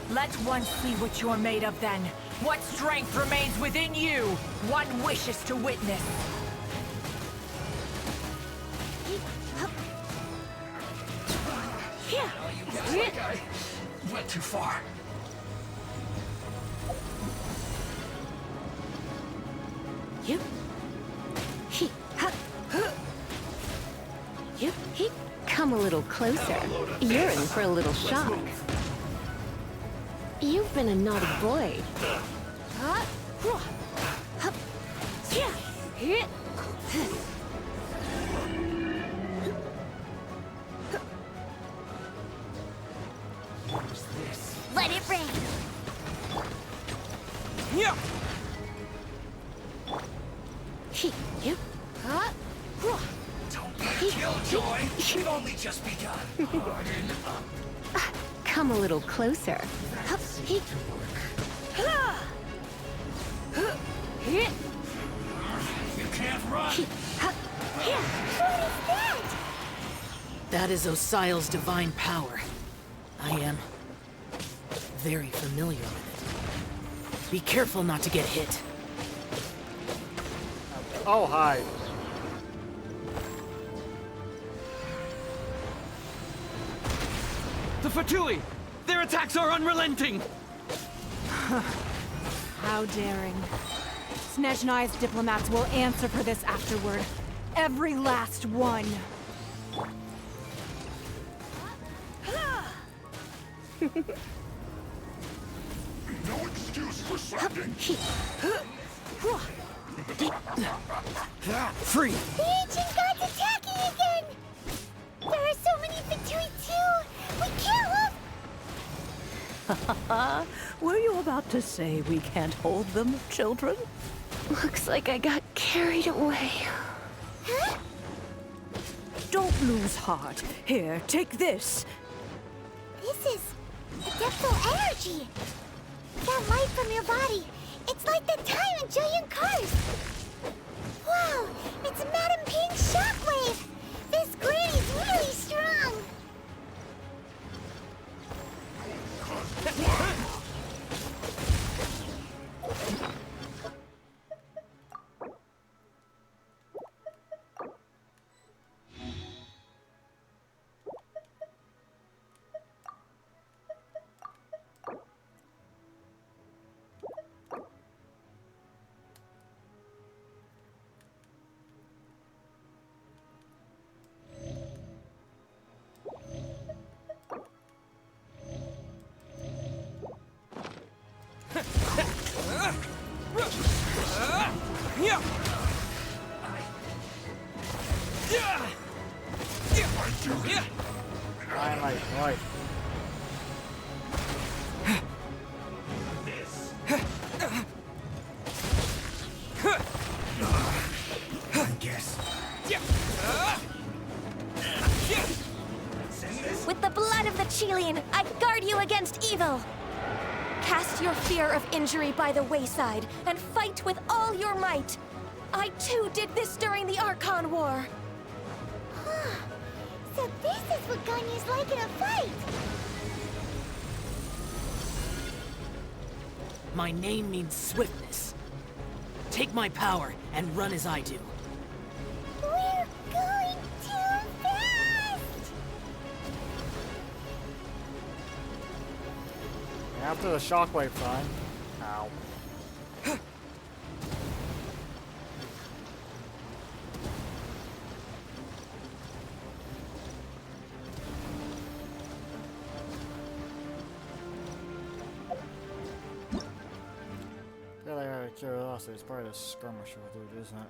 Let one see what you're made of then. What strength remains within you? One wishes to witness. Went too far. You. He. Ha. You. He. Come a little closer. You're in for a little shock. You've been a naughty boy. Let it rain! Yeah. You. Don't be killjoy. We've only just begun. Come a little closer. You can't run. What is that? That is Osial's divine power. I am very familiar with it. Be careful not to get hit. Oh, hi. The Fatui! Their attacks are unrelenting! How daring. Snezhnai's diplomats will answer for this afterward. Every last one. No excuse for slacking. Free! The ancient god's attacking again! There are so many Fatui too! We can't Haha, were you about to say we can't hold them, children? Looks like I got carried away. Huh? Don't lose heart. Here, take this. This is adeptal energy! That light from your body, it's like the time in Julian Cars! Wow, it's Madame Ping's shockwave! This granny's really strong! Finally, right. I guess. With the blood of the Chilean, I guard you against evil. Cast your fear of injury by the wayside and fight with all your might. I too did this during the Archon War. So this is what Ganyu's like in a fight! My name means swiftness. Take my power and run as I do. We're going too fast! After the shockwave time. Ow. Out of curiosity, it's probably the skirmisher dude, isn't it?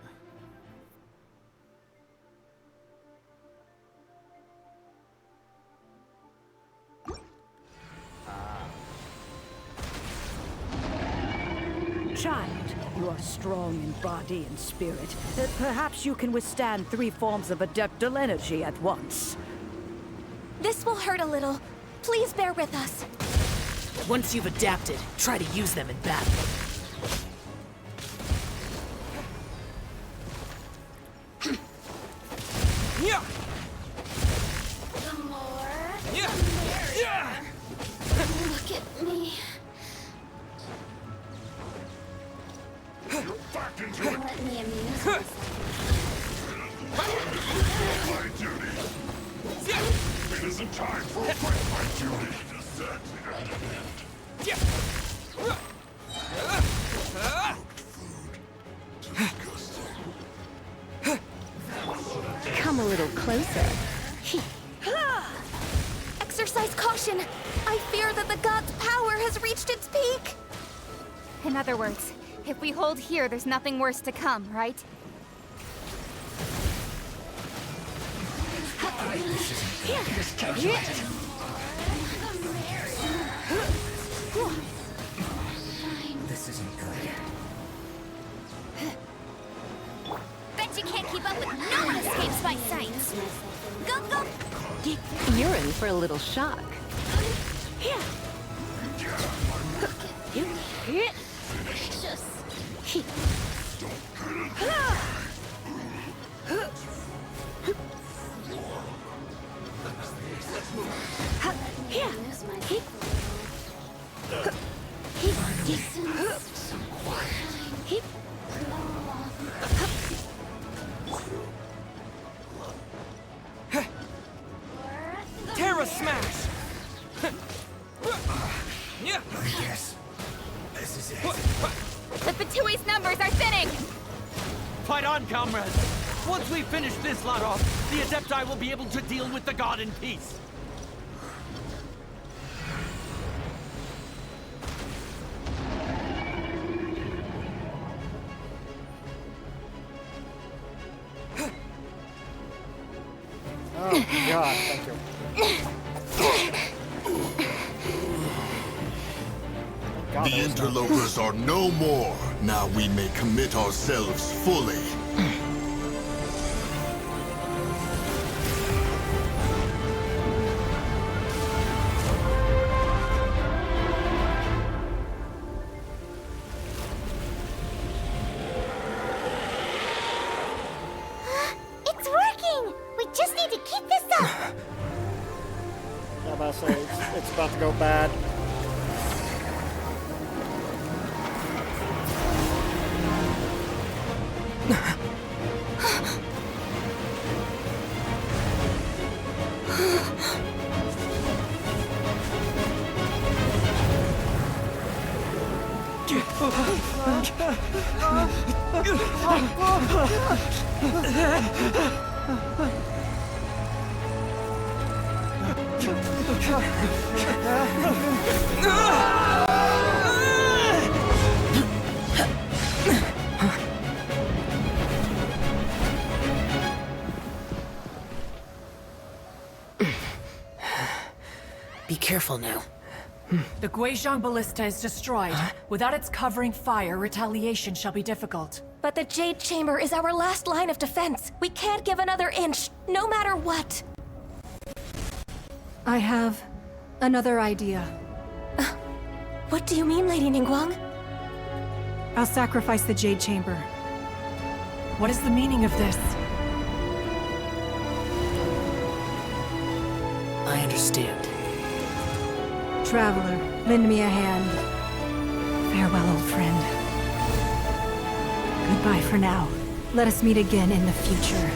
Child, you are strong in body and spirit. Perhaps you can withstand 3 forms of adeptal energy at once. This will hurt a little. Please bear with us. Once you've adapted, try to use them in battle. Yeah. Some more. Yeah. Yeah. Look at me. Back into it. Let me amuse myself. My duty. It isn't time for my duty. Come a little closer. Exercise caution. I fear that the god's power has reached its peak. In other words, if we hold here, there's nothing worse to come, right? This isn't good. Bet you can't keep up with no one escapes my sight. Go, go. You're in for a little shock. Terra smash. Yeah. Yes. This is it. The pt2's numbers are thinning! Fight on, comrades! Once we finish this lot off, the Adepti will be able to deal with the god in peace. Oh, God, thank you. God, The interlopers are no more. Now we may commit ourselves fully. It's working! We just need to keep this up! I'm about to say, it's about to go bad. Be careful now. The Guizhong Ballista is destroyed. Without its covering fire, retaliation shall be difficult. But the Jade Chamber is our last line of defense. We can't give another inch, no matter what. I have another idea. What do you mean, Lady Ningguang? I'll sacrifice the Jade Chamber. What is the meaning of this? I understand. Traveler, lend me a hand. Farewell, old friend. Goodbye for now. Let us meet again in the future.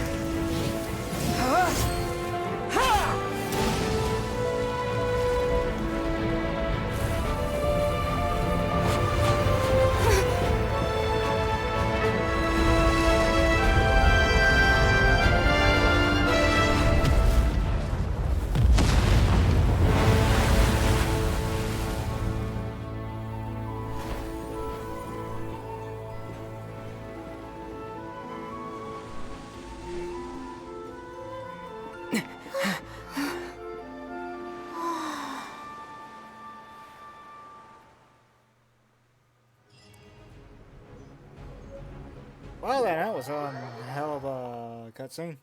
Well then, that was a hell of a cutscene.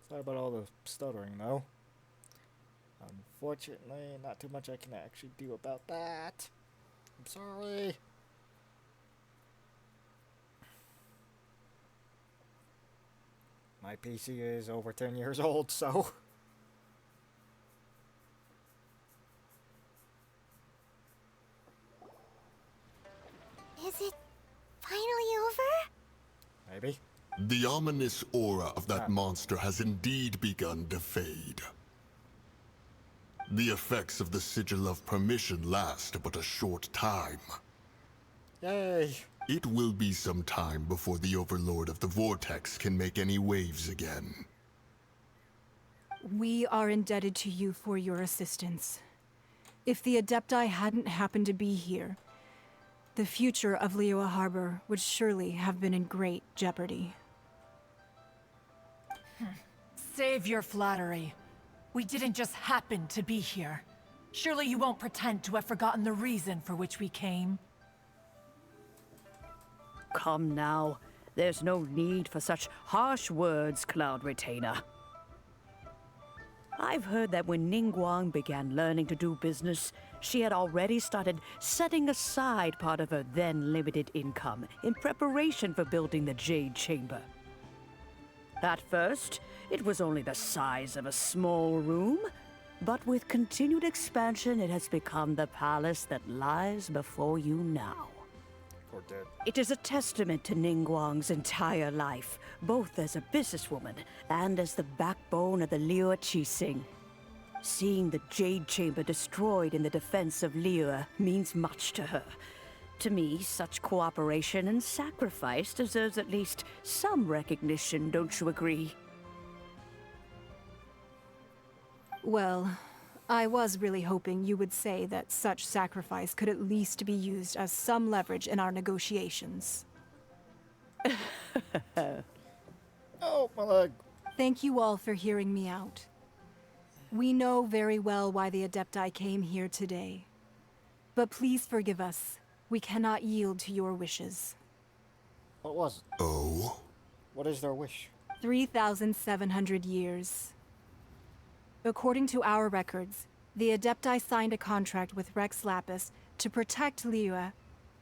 Sorry about all the stuttering though. Unfortunately, not too much I can actually do about that. I'm sorry. My PC is over 10 years old, so... Is it finally over? Maybe. The ominous aura of that monster has indeed begun to fade. The effects of the Sigil of Permission last but a short time. Yay! It will be some time before the Overlord of the Vortex can make any waves again. We are indebted to you for your assistance. If the Adepti hadn't happened to be here, the future of Liyue Harbor would surely have been in great jeopardy. Save your flattery. We didn't just happen to be here. Surely you won't pretend to have forgotten the reason for which we came. Come now. There's no need for such harsh words, Cloud Retainer. I've heard that when Ningguang began learning to do business, she had already started setting aside part of her then limited income in preparation for building the Jade Chamber. At first, it was only the size of a small room, but with continued expansion, it has become the palace that lies before you now. Or dead. It is a testament to Ningguang's entire life, both as a businesswoman and as the backbone of the Liyue Qixing. Seeing the Jade Chamber destroyed in the defense of Liyue means much to her. To me, such cooperation and sacrifice deserves at least some recognition, don't you agree? Well, I was really hoping you would say that such sacrifice could at least be used as some leverage in our negotiations. Oh, my leg. Thank you all for hearing me out. We know very well why the Adepti came here today. But please forgive us. We cannot yield to your wishes. What was it? Oh? What is their wish? 3,700 years. According to our records, the Adepti signed a contract with Rex Lapis to protect Liyue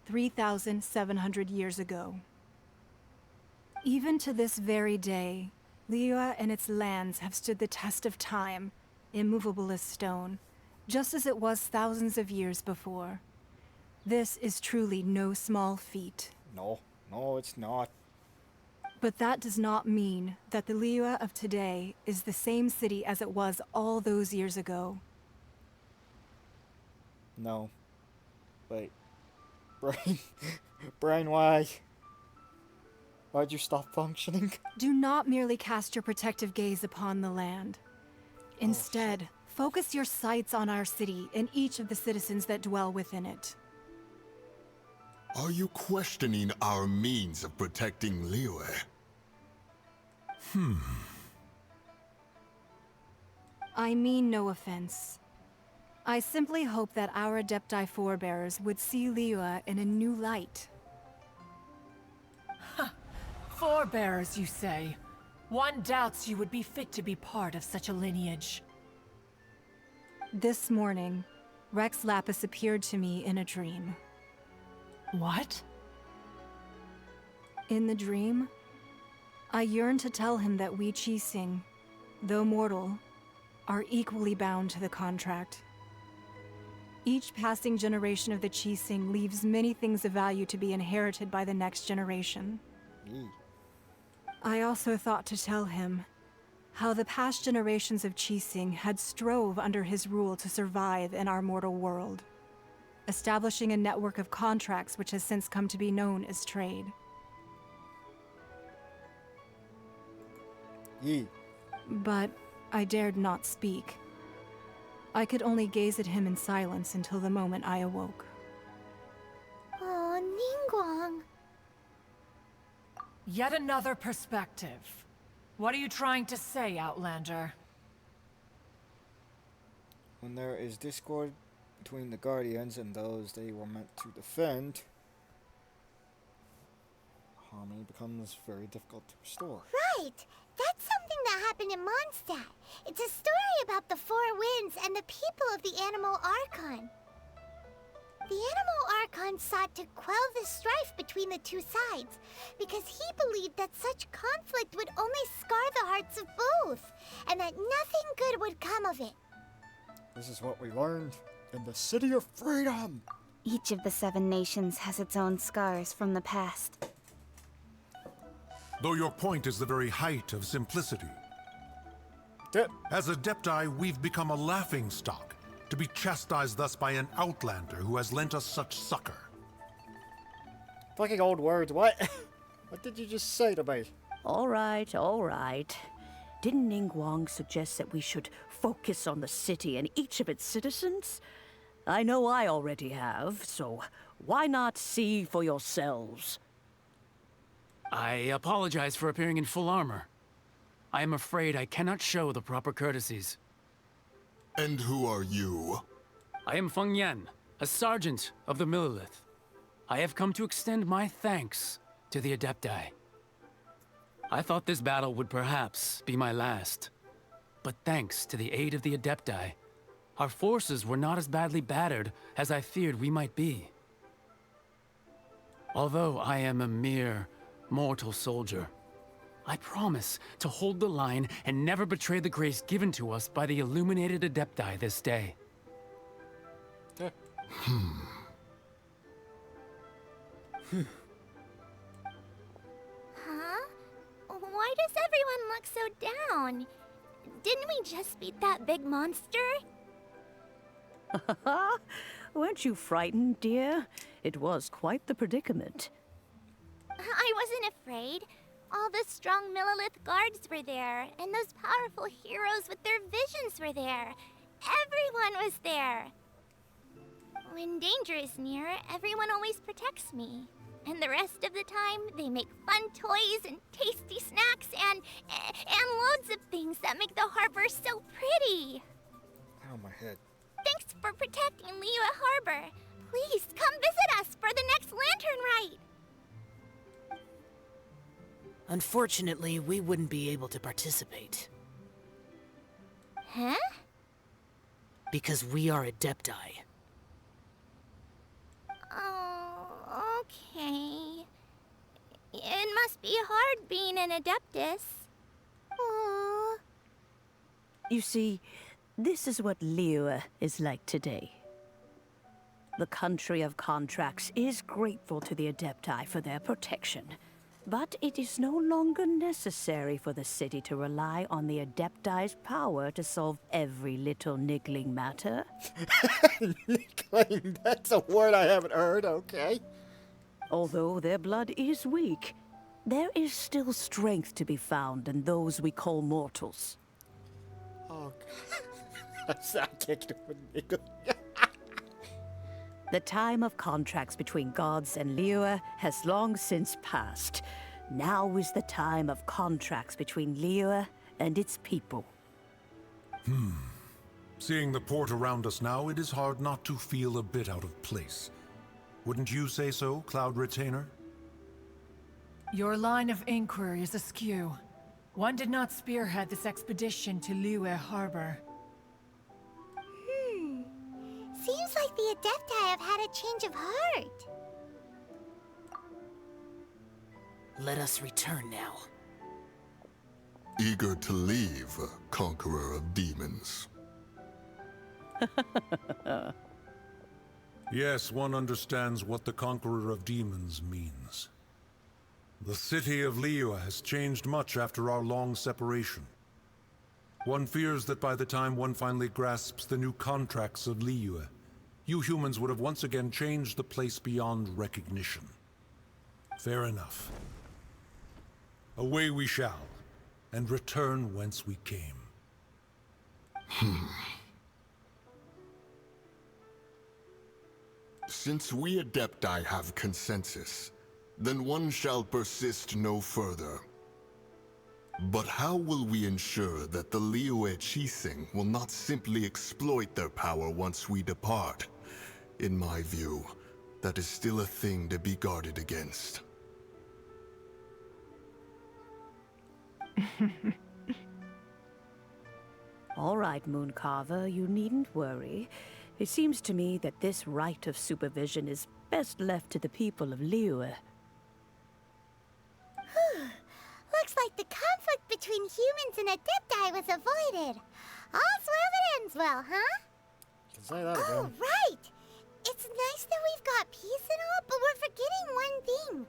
3,700 years ago. Even to this very day, Liyue and its lands have stood the test of time, immovable as stone, just as it was thousands of years before. This is truly no small feat. No, it's not. But that does not mean that the Liyue of today is the same city as it was all those years ago. No. Wait. Brain. Brain, why? Why'd you stop functioning? Do not merely cast your protective gaze upon the land. Instead, focus your sights on our city and each of the citizens that dwell within it. Are you questioning our means of protecting Liyue? I mean no offense. I simply hope that our Adepti forebears would see Liyue in a new light. Forebearers, you say? One doubts you would be fit to be part of such a lineage. This morning, Rex Lapis appeared to me in a dream. What? In the dream, I yearned to tell him that we Qixing, though mortal, are equally bound to the contract. Each passing generation of the Qixing leaves many things of value to be inherited by the next generation. I also thought to tell him how the past generations of Qixing had strove under his rule to survive in our mortal world, establishing a network of contracts which has since come to be known as trade. But I dared not speak. I could only gaze at him in silence until the moment I awoke. Oh, Ningguang. Yet another perspective. What are you trying to say, Outlander? When there is discord between the Guardians and those they were meant to defend... harmony becomes very difficult to restore. Right! That's something that happened in Mondstadt. It's a story about the Four Winds and the people of the Animal Archon. The Animal Archon sought to quell the strife between the two sides, because he believed that such conflict would only scar the hearts of both, and that nothing good would come of it. This is what we learned in the City of Freedom! Each of the 7 nations has its own scars from the past. Though your point is the very height of simplicity. As Adepti, we've become a laughingstock, to be chastised thus by an outlander who has lent us such succor. Fucking old words, what? What did you just say to me? All right, all right. Didn't Ningguang suggest that we should focus on the city and each of its citizens? I know I already have, so why not see for yourselves? I apologize for appearing in full armor. I am afraid I cannot show the proper courtesies. And who are you? I am Feng Yan, a sergeant of the Millelith. I have come to extend my thanks to the Adepti. I thought this battle would perhaps be my last. But thanks to the aid of the Adepti, our forces were not as badly battered as I feared we might be. Although I am a mere mortal soldier, I promise to hold the line and never betray the grace given to us by the illuminated Adepti this day. Huh? Why does everyone look so down? Didn't we just beat that big monster? Weren't you frightened, dear? It was quite the predicament. I wasn't afraid. All the strong Millelith guards were there, and those powerful heroes with their visions were there. Everyone was there. When danger is near, everyone always protects me. And the rest of the time, they make fun toys and tasty snacks and loads of things that make the harbor so pretty. Ow, my head. Thanks for protecting Liyue Harbor. Please come visit us for the next lantern rite. Unfortunately, we wouldn't be able to participate. Huh? Because we are Adepti. Oh, okay. It must be hard being an Adeptus. Aww. You see, this is what Liyue is like today. The country of contracts is grateful to the Adepti for their protection. But it is no longer necessary for the city to rely on the Adepti's power to solve every little niggling matter. Niggling? That's a word I haven't heard, okay. Although their blood is weak, there is still strength to be found in those we call mortals. Oh, God. I can't get it with niggling. The time of contracts between gods and Liyue has long since passed. Now is the time of contracts between Liyue and its people. Seeing the port around us now, it is hard not to feel a bit out of place. Wouldn't you say so, Cloud Retainer? Your line of inquiry is askew. One did not spearhead this expedition to Liyue Harbor. Seems like the Adepti have had a change of heart. Let us return now. Eager to leave, Conqueror of Demons. Yes, one understands what the Conqueror of Demons means. The city of Liyue has changed much after our long separation. One fears that by the time one finally grasps the new contracts of Liyue, you humans would have once again changed the place beyond recognition. Fair enough. Away we shall, and return whence we came. Since we Adepti have consensus, then one shall persist no further. But how will we ensure that the Liyue Qixing will not simply exploit their power once we depart? In my view, that is still a thing to be guarded against. All right, Mooncarver, you needn't worry. It seems to me that this right of supervision is best left to the people of Liyue. Looks like the conflict between humans and Adepti was avoided. All's well that ends well, huh? Can say that Oh, again. right! It's nice that we've got peace and all, but we're forgetting one thing.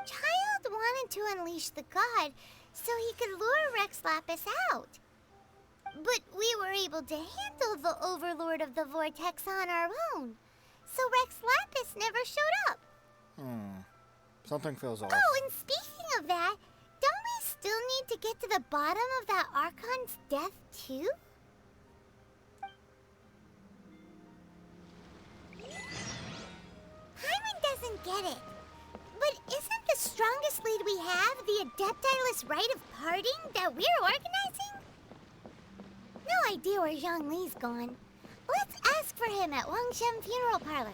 Child wanted to unleash the god so he could lure Rex Lapis out. But we were able to handle the Overlord of the Vortex on our own. So Rex Lapis never showed up. Something feels off. Oh, and speaking of that, don't we still need to get to the bottom of that Archon's death, too? Hyman doesn't get it. But isn't the strongest lead we have the Adeptiless rite of parting that we're organizing? No idea where Zhongli's gone. Let's ask for him at Wangshen Funeral Parlor.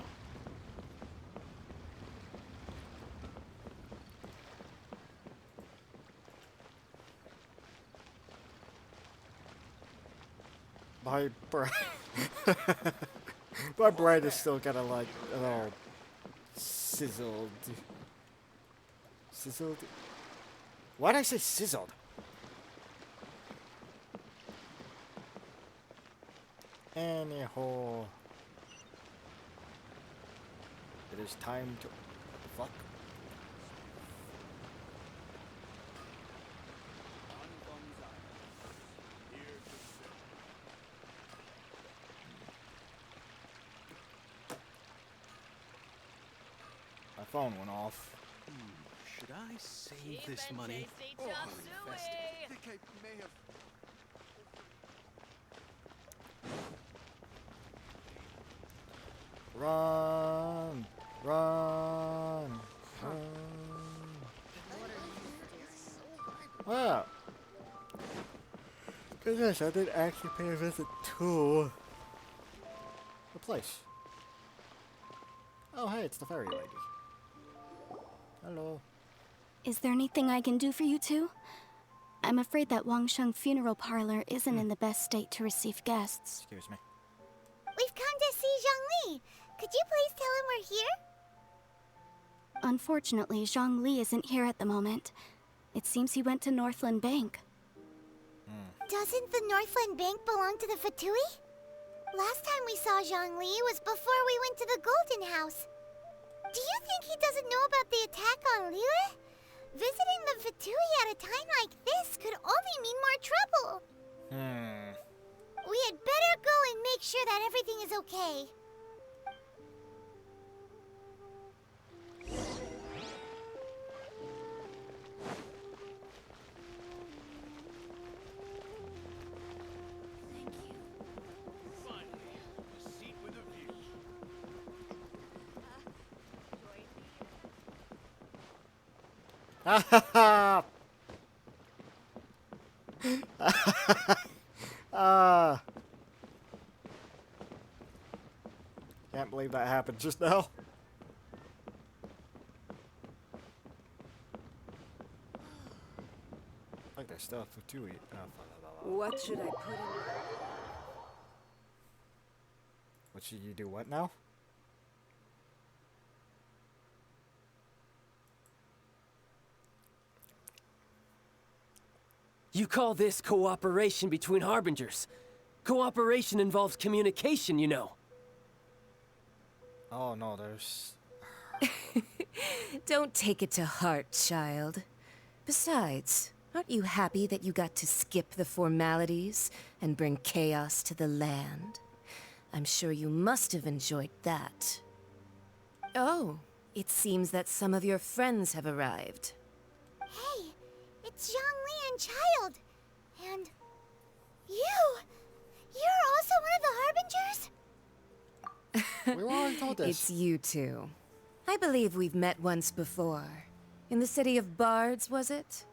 My brain... My brain is still kind of like a little sizzled. Sizzled? Why did I say sizzled? Anyhow. It is time to... Fuck. My phone went off. Should I save this money? Or invest it? I think I may have... Run! Run! Run! Wow! Goodness, I did actually pay a visit to the place. Oh, hey, it's the fairy lady. Hello. Is there anything I can do for you two? I'm afraid that Wangsheng Funeral Parlor isn't in the best state to receive guests. Excuse me. We've come to see Zhongli. Could you please tell him we're here? Unfortunately, Zhongli isn't here at the moment. It seems he went to Northland Bank. Doesn't the Northland Bank belong to the Fatui? Last time we saw Zhongli was before we went to the Golden House. Do you think he doesn't know about the attack on Liyue? Visiting the Fatui at a time like this could only mean more trouble. We had better go and make sure that everything is okay. Ha ha ha! Can't believe that happened just now. Like there's stuff to eat. What should I put in? What should you do? What now? You call this cooperation between Harbingers? Cooperation involves communication, you know. Oh no, there's... Don't take it to heart, child. Besides, aren't you happy that you got to skip the formalities and bring chaos to the land? I'm sure you must have enjoyed that. Oh, it seems that some of your friends have arrived. Hey, it's Zhongli and Child. And you! You're also one of the Harbingers? We were already told this. It's you two. I believe we've met once before. In the city of Bards, was it?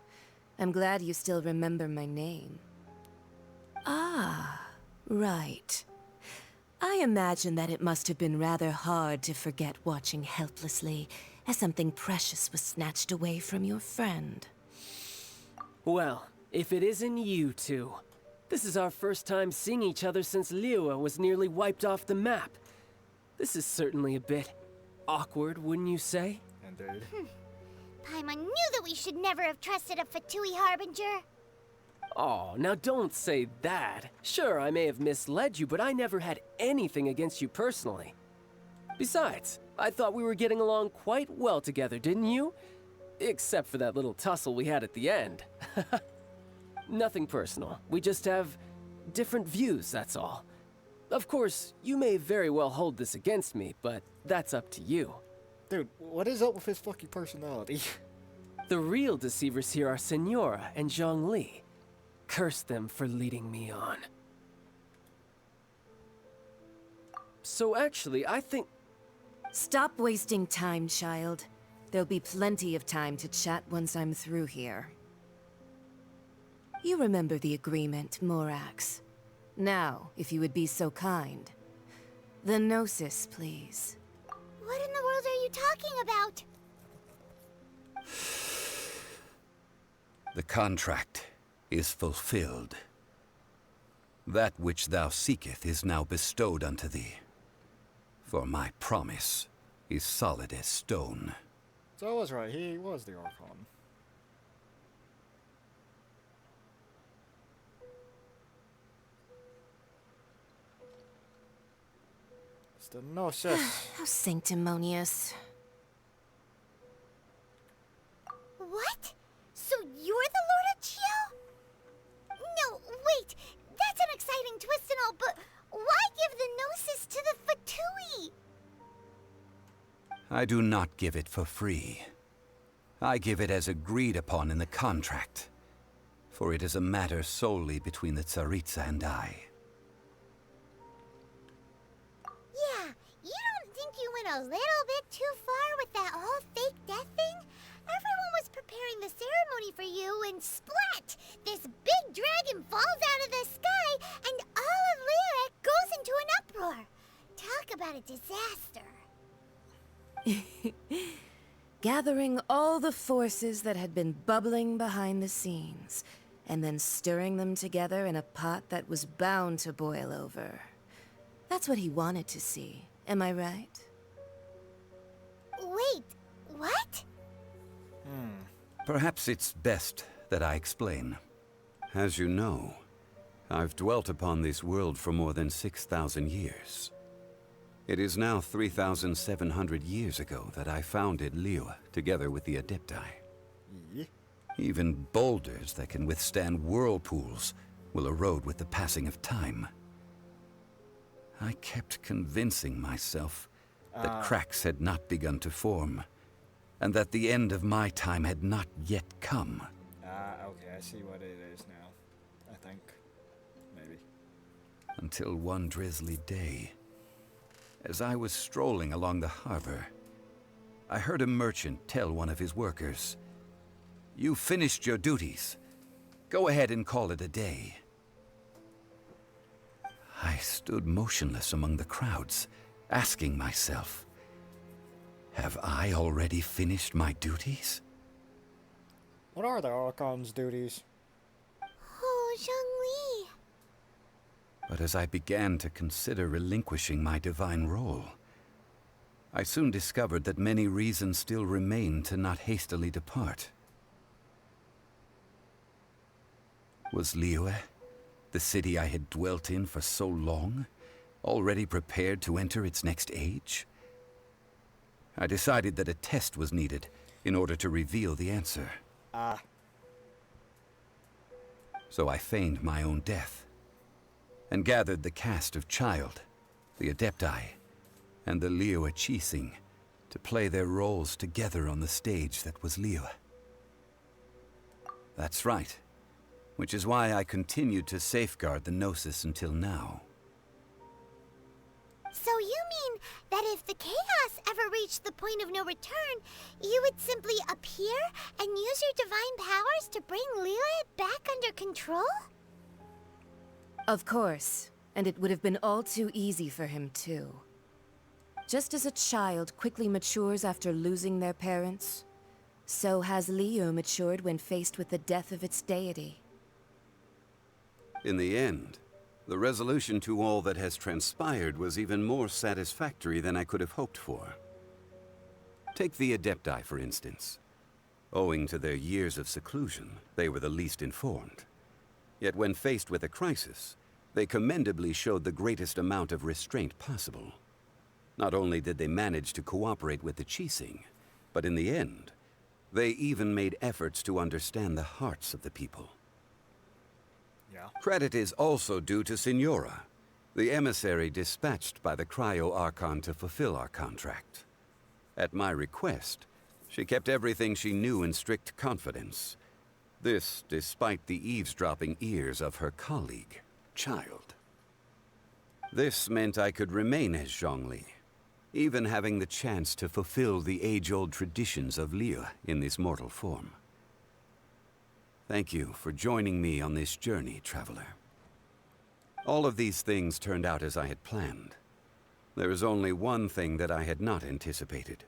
I'm glad you still remember my name. Ah, right. I imagine that it must have been rather hard to forget watching helplessly as something precious was snatched away from your friend. Well, if it isn't you two. This is our first time seeing each other since Liyue was nearly wiped off the map. This is certainly a bit awkward, wouldn't you say? Indeed. Paimon knew that we should never have trusted a Fatui Harbinger. Oh, now don't say that. Sure, I may have misled you, but I never had anything against you personally. Besides, I thought we were getting along quite well together, didn't you? Except for that little tussle we had at the end. Nothing personal. We just have different views, that's all. Of course, you may very well hold this against me, but that's up to you. Dude, what is up with his fucking personality? The real deceivers here are Senora and Zhongli. Curse them for leading me on. So actually, I think... Stop wasting time, child. There'll be plenty of time to chat once I'm through here. You remember the agreement, Morax. Now, if you would be so kind. The Gnosis, please. What in the world are you talking about? The contract is fulfilled. That which thou seeketh is now bestowed unto thee. For my promise is solid as stone. So I was right, he was the Archon. It's the Gnosis. How sanctimonious. What? So you're the Lord of Chio? No, wait. That's an exciting twist and all, but why give the Gnosis to the Fatui? I do not give it for free. I give it as agreed upon in the contract, for it is a matter solely between the Tsaritsa and I. Yeah, you don't think you went a little bit too far with that whole fake death thing? Everyone was preparing the ceremony for you, and splat! This big dragon falls out of the sky, and all of Lyric goes into an uproar. Talk about a disaster. Gathering all the forces that had been bubbling behind the scenes, and then stirring them together in a pot that was bound to boil over. That's what he wanted to see, am I right? Wait, what? Perhaps it's best that I explain. As you know, I've dwelt upon this world for more than 6,000 years. It is now 3,700 years ago that I founded Liyue together with the Adepti. Yeah. Even boulders that can withstand whirlpools will erode with the passing of time. I kept convincing myself that cracks had not begun to form, and that the end of my time had not yet come. Okay, I see what it is now. I think. Maybe. Until one drizzly day, as I was strolling along the harbor, I heard a merchant tell one of his workers, "You finished your duties. Go ahead and call it a day." I stood motionless among the crowds, asking myself, have I already finished my duties? What are the Archon's duties? Oh, Zhongli. But as I began to consider relinquishing my divine role, I soon discovered that many reasons still remained to not hastily depart. Was Liyue, the city I had dwelt in for so long, already prepared to enter its next age? I decided that a test was needed in order to reveal the answer. So I feigned my own death, and gathered the cast of Child, the Adepti, and the Liyue Qixing to play their roles together on the stage that was Liyue. That's right, which is why I continued to safeguard the Gnosis until now. So you mean that if the chaos ever reached the point of no return, you would simply appear and use your divine powers to bring Liyue back under control? Of course, and it would have been all too easy for him too. Just as a child quickly matures after losing their parents, so has Liyue matured when faced with the death of its deity. In the end, the resolution to all that has transpired was even more satisfactory than I could have hoped for. Take the Adepti, for instance. Owing to their years of seclusion, they were the least informed. Yet when faced with a crisis, they commendably showed the greatest amount of restraint possible. Not only did they manage to cooperate with the Qixing, but in the end, they even made efforts to understand the hearts of the people. Yeah. Credit is also due to Signora, the emissary dispatched by the Cryo-Archon to fulfill our contract. At my request, she kept everything she knew in strict confidence. This despite the eavesdropping ears of her colleague, Child. This meant I could remain as Zhongli, even having the chance to fulfill the age-old traditions of Liyue in this mortal form. Thank you for joining me on this journey, Traveler. All of these things turned out as I had planned. There is only one thing that I had not anticipated,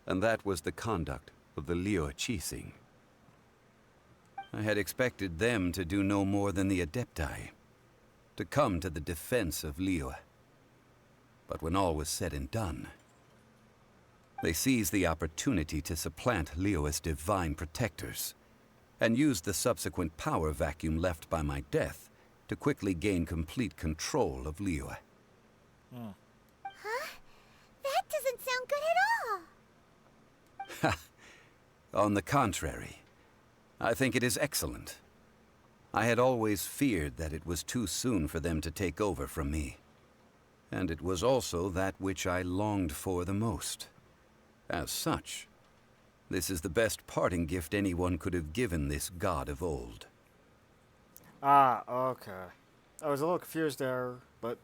and that was the conduct of the Liyue Qixing. I had expected them to do no more than the Adepti, to come to the defense of Liyue. But when all was said and done, they seized the opportunity to supplant Liyue as divine protectors, and used the subsequent power vacuum left by my death to quickly gain complete control of Liyue. Huh? That doesn't sound good at all. On the contrary, I think it is excellent. I had always feared that it was too soon for them to take over from me. And it was also that which I longed for the most. As such, this is the best parting gift anyone could have given this god of old. Ah, okay. I was a little confused there, but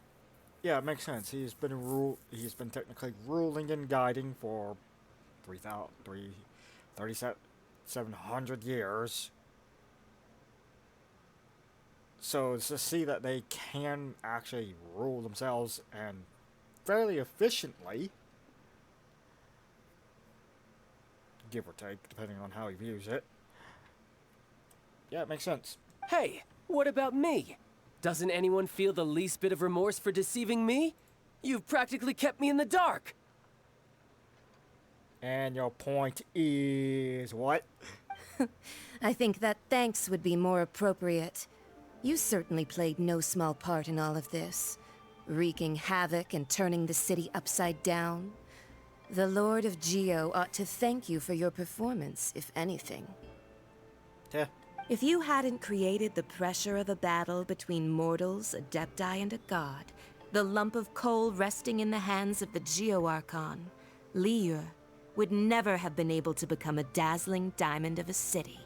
yeah, it makes sense. He's been technically ruling and guiding for 3,700 years. So to see that they can actually rule themselves and fairly efficiently, give or take, depending on how he views it. Yeah, it makes sense. Hey, what about me? Doesn't anyone feel the least bit of remorse for deceiving me? You've practically kept me in the dark. And your point is what? I think that thanks would be more appropriate. You certainly played no small part in all of this, wreaking havoc and turning the city upside down. The Lord of Geo ought to thank you for your performance, if anything. Yeah. If you hadn't created the pressure of a battle between mortals, Adepti, and a god, the lump of coal resting in the hands of the Geo-Archon, Liyue would never have been able to become a dazzling diamond of a city.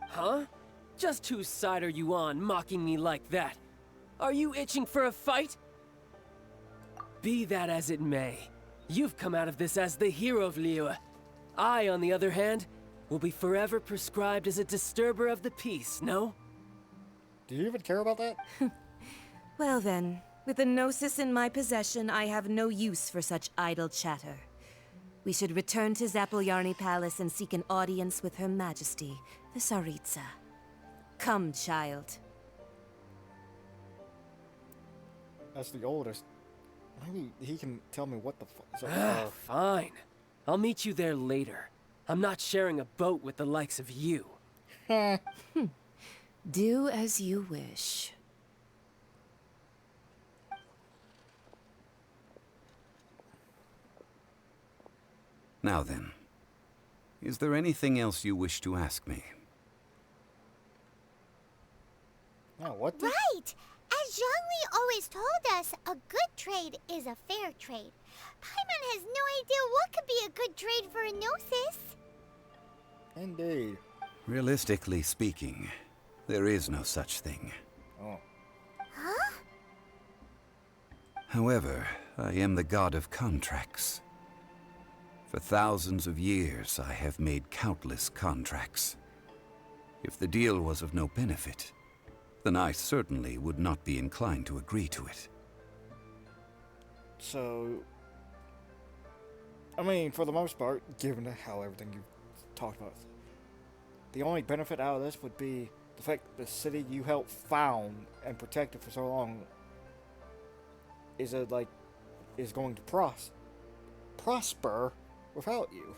Huh? Just whose side are you on, mocking me like that? Are you itching for a fight? Be that as it may, you've come out of this as the hero of Liyue. I, on the other hand, will be forever prescribed as a disturber of the peace, no? Do you even care about that? Well then, with the Gnosis in my possession, I have no use for such idle chatter. We should return to Zapoljarny Palace and seek an audience with Her Majesty, the Tsaritsa. Come, child. As the oldest, maybe he can tell me what the fuck. Fine. I'll meet you there later. I'm not sharing a boat with the likes of you. Do as you wish. Now then, is there anything else you wish to ask me? What? Right! As Zhongli always told us, a good trade is a fair trade. Paimon has no idea what could be a good trade for a Gnosis. Indeed. Realistically speaking, there is no such thing. Oh. Huh? However, I am the god of contracts. For thousands of years, I have made countless contracts. If the deal was of no benefit, then I certainly would not be inclined to agree to it. So, I mean, for the most part, given how everything you've talked about, the only benefit out of this would be the fact that the city you helped found and protected for so long is going to prosper without you.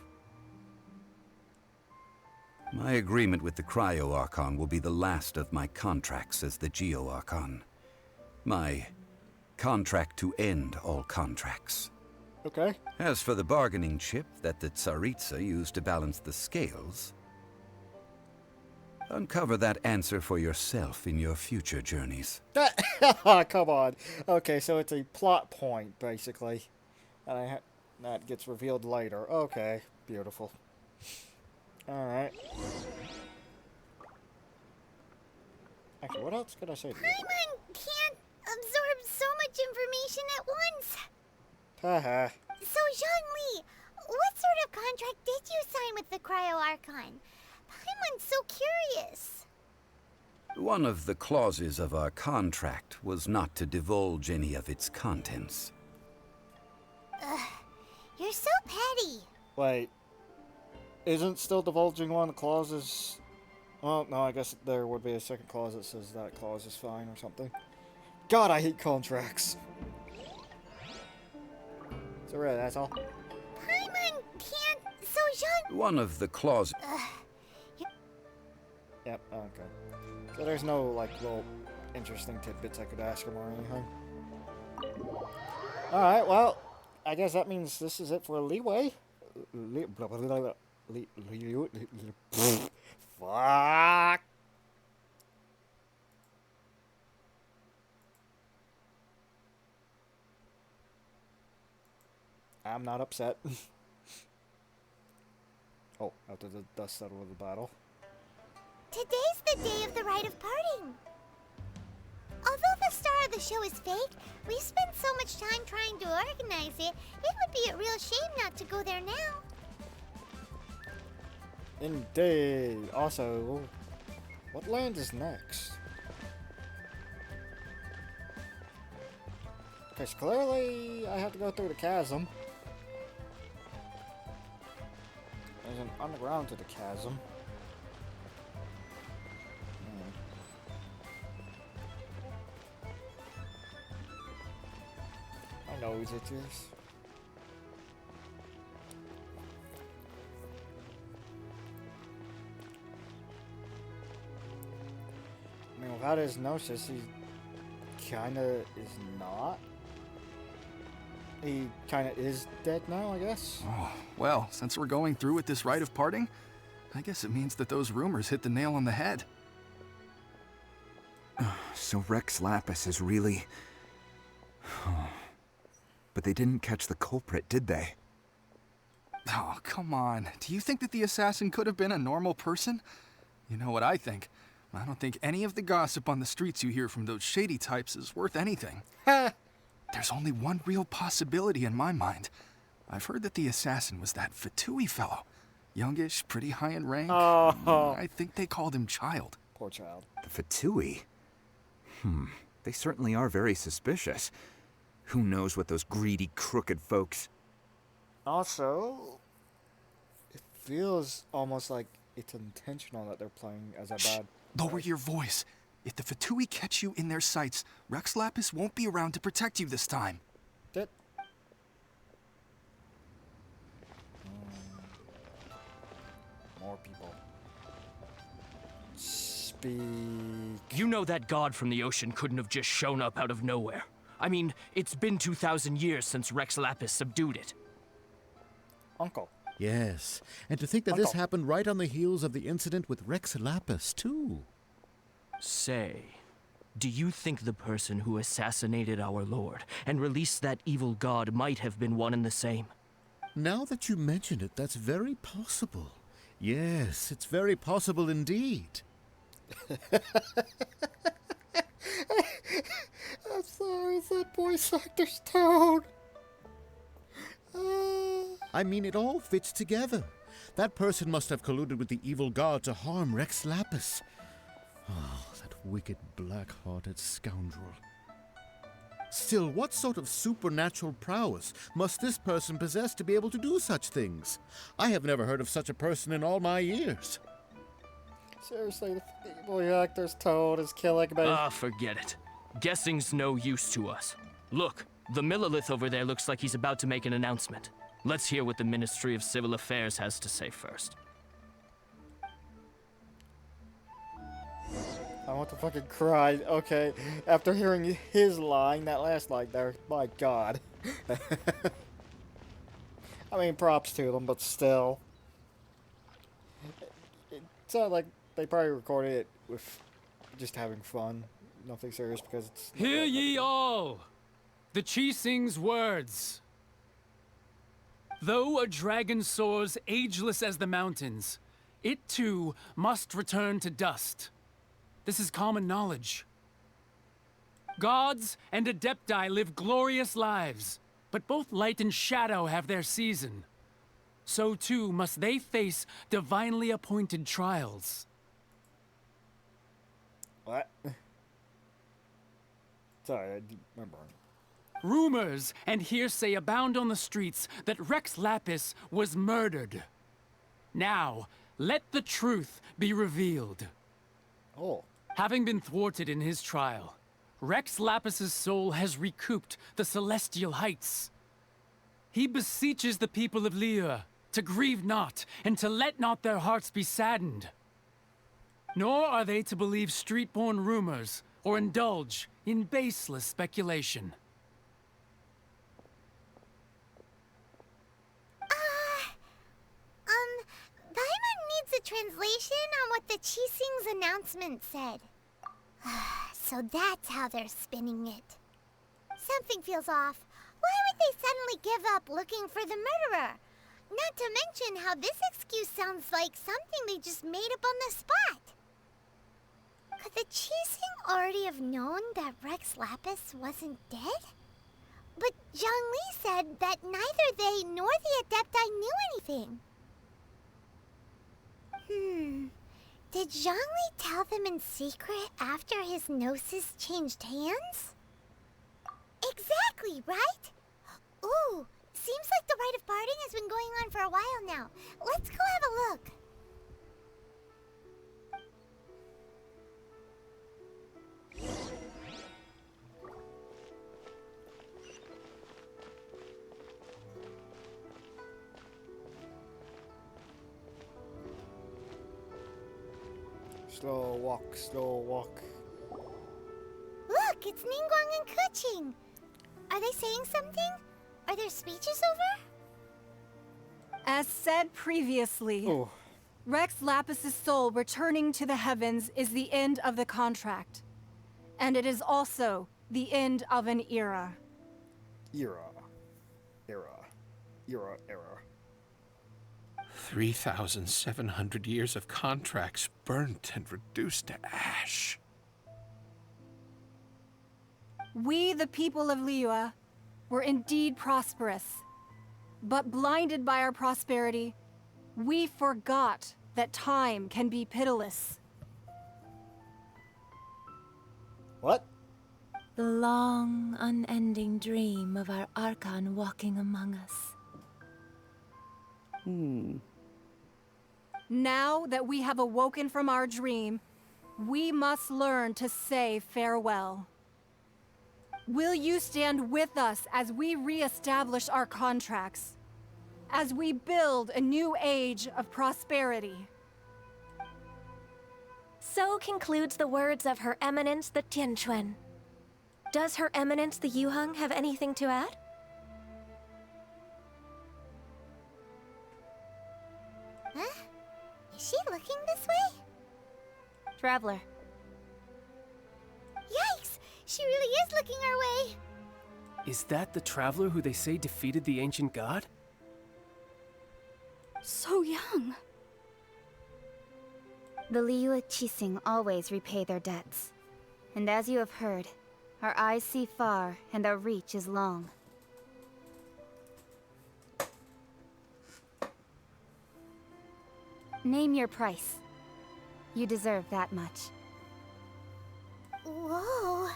My agreement with the Cryo Archon will be the last of my contracts as the Geo Archon. My contract to end all contracts. Okay. As for the bargaining chip that the Tsaritsa used to balance the scales, uncover that answer for yourself in your future journeys. Come on. Okay, so it's a plot point, basically. And that gets revealed later. Okay, beautiful. Alright. Actually, what else could I say to you? Paimon can't absorb so much information at once. Haha. So, Zhongli, what sort of contract did you sign with the Cryo Archon? Paimon's so curious. One of the clauses of our contract was not to divulge any of its contents. Ugh, you're so petty. Wait. Isn't still divulging one of the clauses? Well, no, I guess there would be a second clause that says that clause is fine or something. God, I hate contracts. So really, that's all? Paimon can't... So, Zhong... One of the clauses... Yep, okay. So there's no, like, little interesting tidbits I could ask him or anything. Alright, well, I guess that means this is it for Leeway. Fuck! I'm not upset. Oh, after the dust settled with the battle. Today's the day of the rite of parting. Although the star of the show is fake, we spent so much time trying to organize it, it would be a real shame not to go there now. Indeed. Also, what land is next? Okay, so clearly I have to go through the chasm. There's an underground to the chasm. My nose itches. I mean, without his gnosis, he kinda is not. He kinda is dead now, I guess. Oh, well, since we're going through with this rite of parting, I guess it means that those rumors hit the nail on the head. So Rex Lapis is really... But they didn't catch the culprit, did they? Oh, come on. Do you think that the assassin could have been a normal person? You know what I think. I don't think any of the gossip on the streets you hear from those shady types is worth anything. There's only one real possibility in my mind. I've heard that the assassin was that Fatui fellow. Youngish, pretty high in rank. Oh. I think they called him Child. Poor Child. The Fatui? They certainly are very suspicious. Who knows what those greedy, crooked folks... Also, it feels almost like it's intentional that they're playing as a bad... Lower your voice. If the Fatui catch you in their sights, Rex Lapis won't be around to protect you this time. More people. Speak. You know that god from the ocean couldn't have just shown up out of nowhere. I mean, it's been 2,000 years since Rex Lapis subdued it. Uncle. Yes, and to think that this happened right on the heels of the incident with Rex Lapis, too. Say, do you think the person who assassinated our lord and released that evil god might have been one and the same? Now that you mention it, that's very possible. Yes, it's very possible indeed. I'm sorry, it's that voice actor's tone. I mean, it all fits together. That person must have colluded with the evil god to harm Rex Lapis. Oh, that wicked, black-hearted scoundrel. Still, what sort of supernatural prowess must this person possess to be able to do such things? I have never heard of such a person in all my years. Seriously, the evil actor's toad is killing me. Ah, forget it. Guessing's no use to us. Look, the Millilith over there looks like he's about to make an announcement. Let's hear what the Ministry of Civil Affairs has to say first. I want to fucking cry. Okay, after hearing his line, that last line there, my god. I mean, props to them, but still. It sounded like they probably recorded it with just having fun. Nothing serious because it's... Hear ye all! The Qixing's words. Though a dragon soars ageless as the mountains, it too must return to dust. This is common knowledge. Gods and Adepti live glorious lives, but both light and shadow have their season. So too must they face divinely appointed trials. What? Sorry, I didn't remember. Rumors and hearsay abound on the streets that Rex Lapis was murdered. Now, let the truth be revealed. Oh. Having been thwarted in his trial, Rex Lapis's soul has recouped the celestial heights. He beseeches the people of Liyue to grieve not and to let not their hearts be saddened. Nor are they to believe street-born rumors or indulge in baseless speculation. Paimon needs a translation on what the Qixing's announcement said. So that's how they're spinning it. Something feels off. Why would they suddenly give up looking for the murderer? Not to mention how this excuse sounds like something they just made up on the spot. Could the Qixing already have known that Rex Lapis wasn't dead? But Zhongli said that neither they nor the Adepti knew anything. Did Zhongli tell them in secret after his gnosis changed hands? Exactly, right? Ooh, seems like the rite of parting has been going on for a while now. Let's go have a look. Slow walk, slow walk. Look, it's Ningguang and Keqing. Are they saying something? Are their speeches over? As said previously, Rex Lapis's soul returning to the heavens is the end of the contract. And it is also the end of an era. Era. 3,700 years of contracts burnt and reduced to ash. We, the people of Liyue, were indeed prosperous. But blinded by our prosperity, we forgot that time can be pitiless. What? The long, unending dream of our Archon walking among us. Now that we have awoken from our dream, we must learn to say farewell. Will you stand with us as we re-establish our contracts? As we build a new age of prosperity? So concludes the words of Her Eminence the Tianquan. Does Her Eminence the Yuheng have anything to add? Huh? Is she looking this way? Traveler. Yikes! She really is looking our way! Is that the traveler who they say defeated the ancient god? So young. The Liyue Qixing always repay their debts. And as you have heard, our eyes see far and our reach is long. Name your price. You deserve that much. Whoa!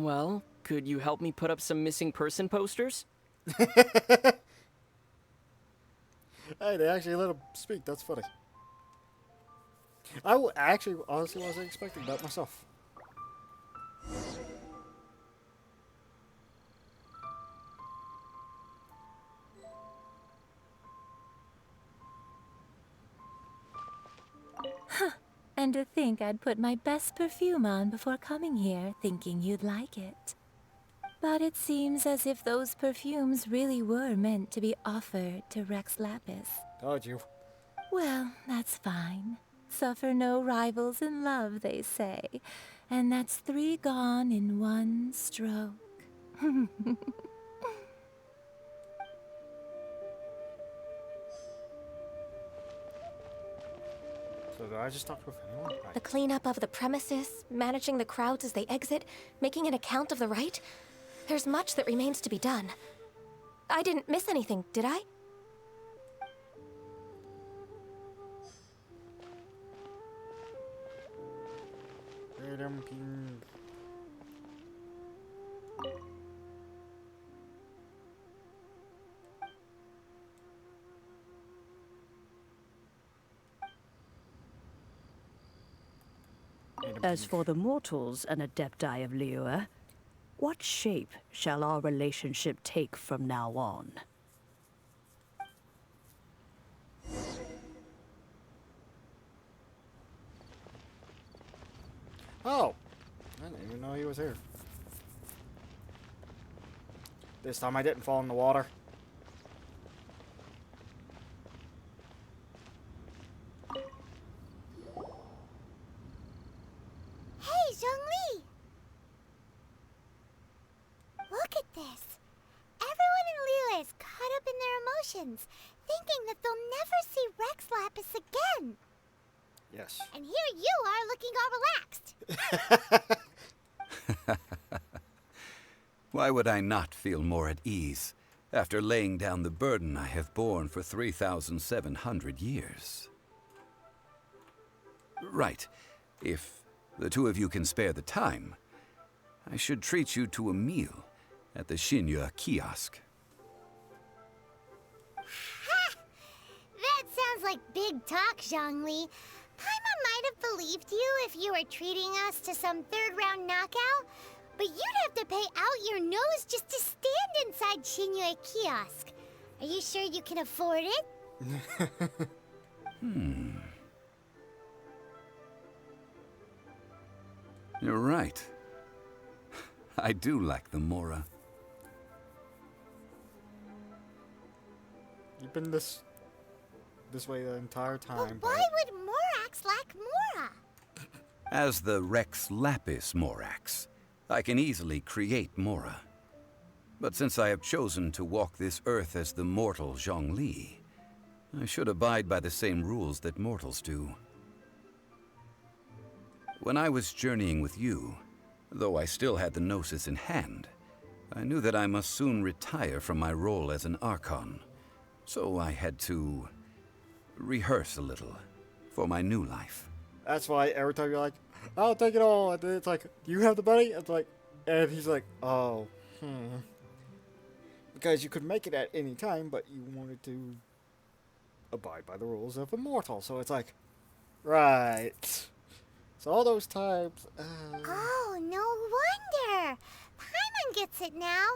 Well, could you help me put up some missing person posters? Hey, they actually let him speak. That's funny. Actually, honestly, wasn't expecting that myself. And to think I'd put my best perfume on before coming here, thinking you'd like it. But it seems as if those perfumes really were meant to be offered to Rex Lapis. Told you. Well, that's fine. Suffer no rivals in love, they say. And that's 3 gone in 1 stroke. So did I just talk with anyone? The cleanup of the premises, managing the crowds as they exit, making an account of the rite. There's much that remains to be done. I didn't miss anything, did I? As for the mortals and Adepti of Liyue, what shape shall our relationship take from now on? Oh! I didn't even know he was here. This time I didn't fall in the water. Hey, Zhongli! Look at this. Everyone in Liyue is caught up in their emotions, thinking that they'll never see Rex Lapis again. Yes. And here you are looking all relaxed. Why would I not feel more at ease after laying down the burden I have borne for 3,700 years? Right. If the two of you can spare the time, I should treat you to a meal at the Shinya kiosk. Ha! That sounds like big talk, Zhongli. Paimon might have believed you if you were treating us to some third-round knockout, but you'd have to pay out your nose just to stand inside Shinya kiosk. Are you sure you can afford it? You're right. I do like the Mora. You've been this way the entire time. Why would Morax lack Mora? As the Rex Lapis Morax, I can easily create Mora. But since I have chosen to walk this earth as the mortal Zhongli, I should abide by the same rules that mortals do. When I was journeying with you, though I still had the Gnosis in hand, I knew that I must soon retire from my role as an Archon. So I had to rehearse a little for my new life. That's why every time you're like, I'll take it all, and then it's like, do you have the money? It's like, and he's like, oh, Because you could make it at any time, but you wanted to abide by the rules of a mortal. So it's like, right. So all those times. Oh, no wonder. Paimon gets it now.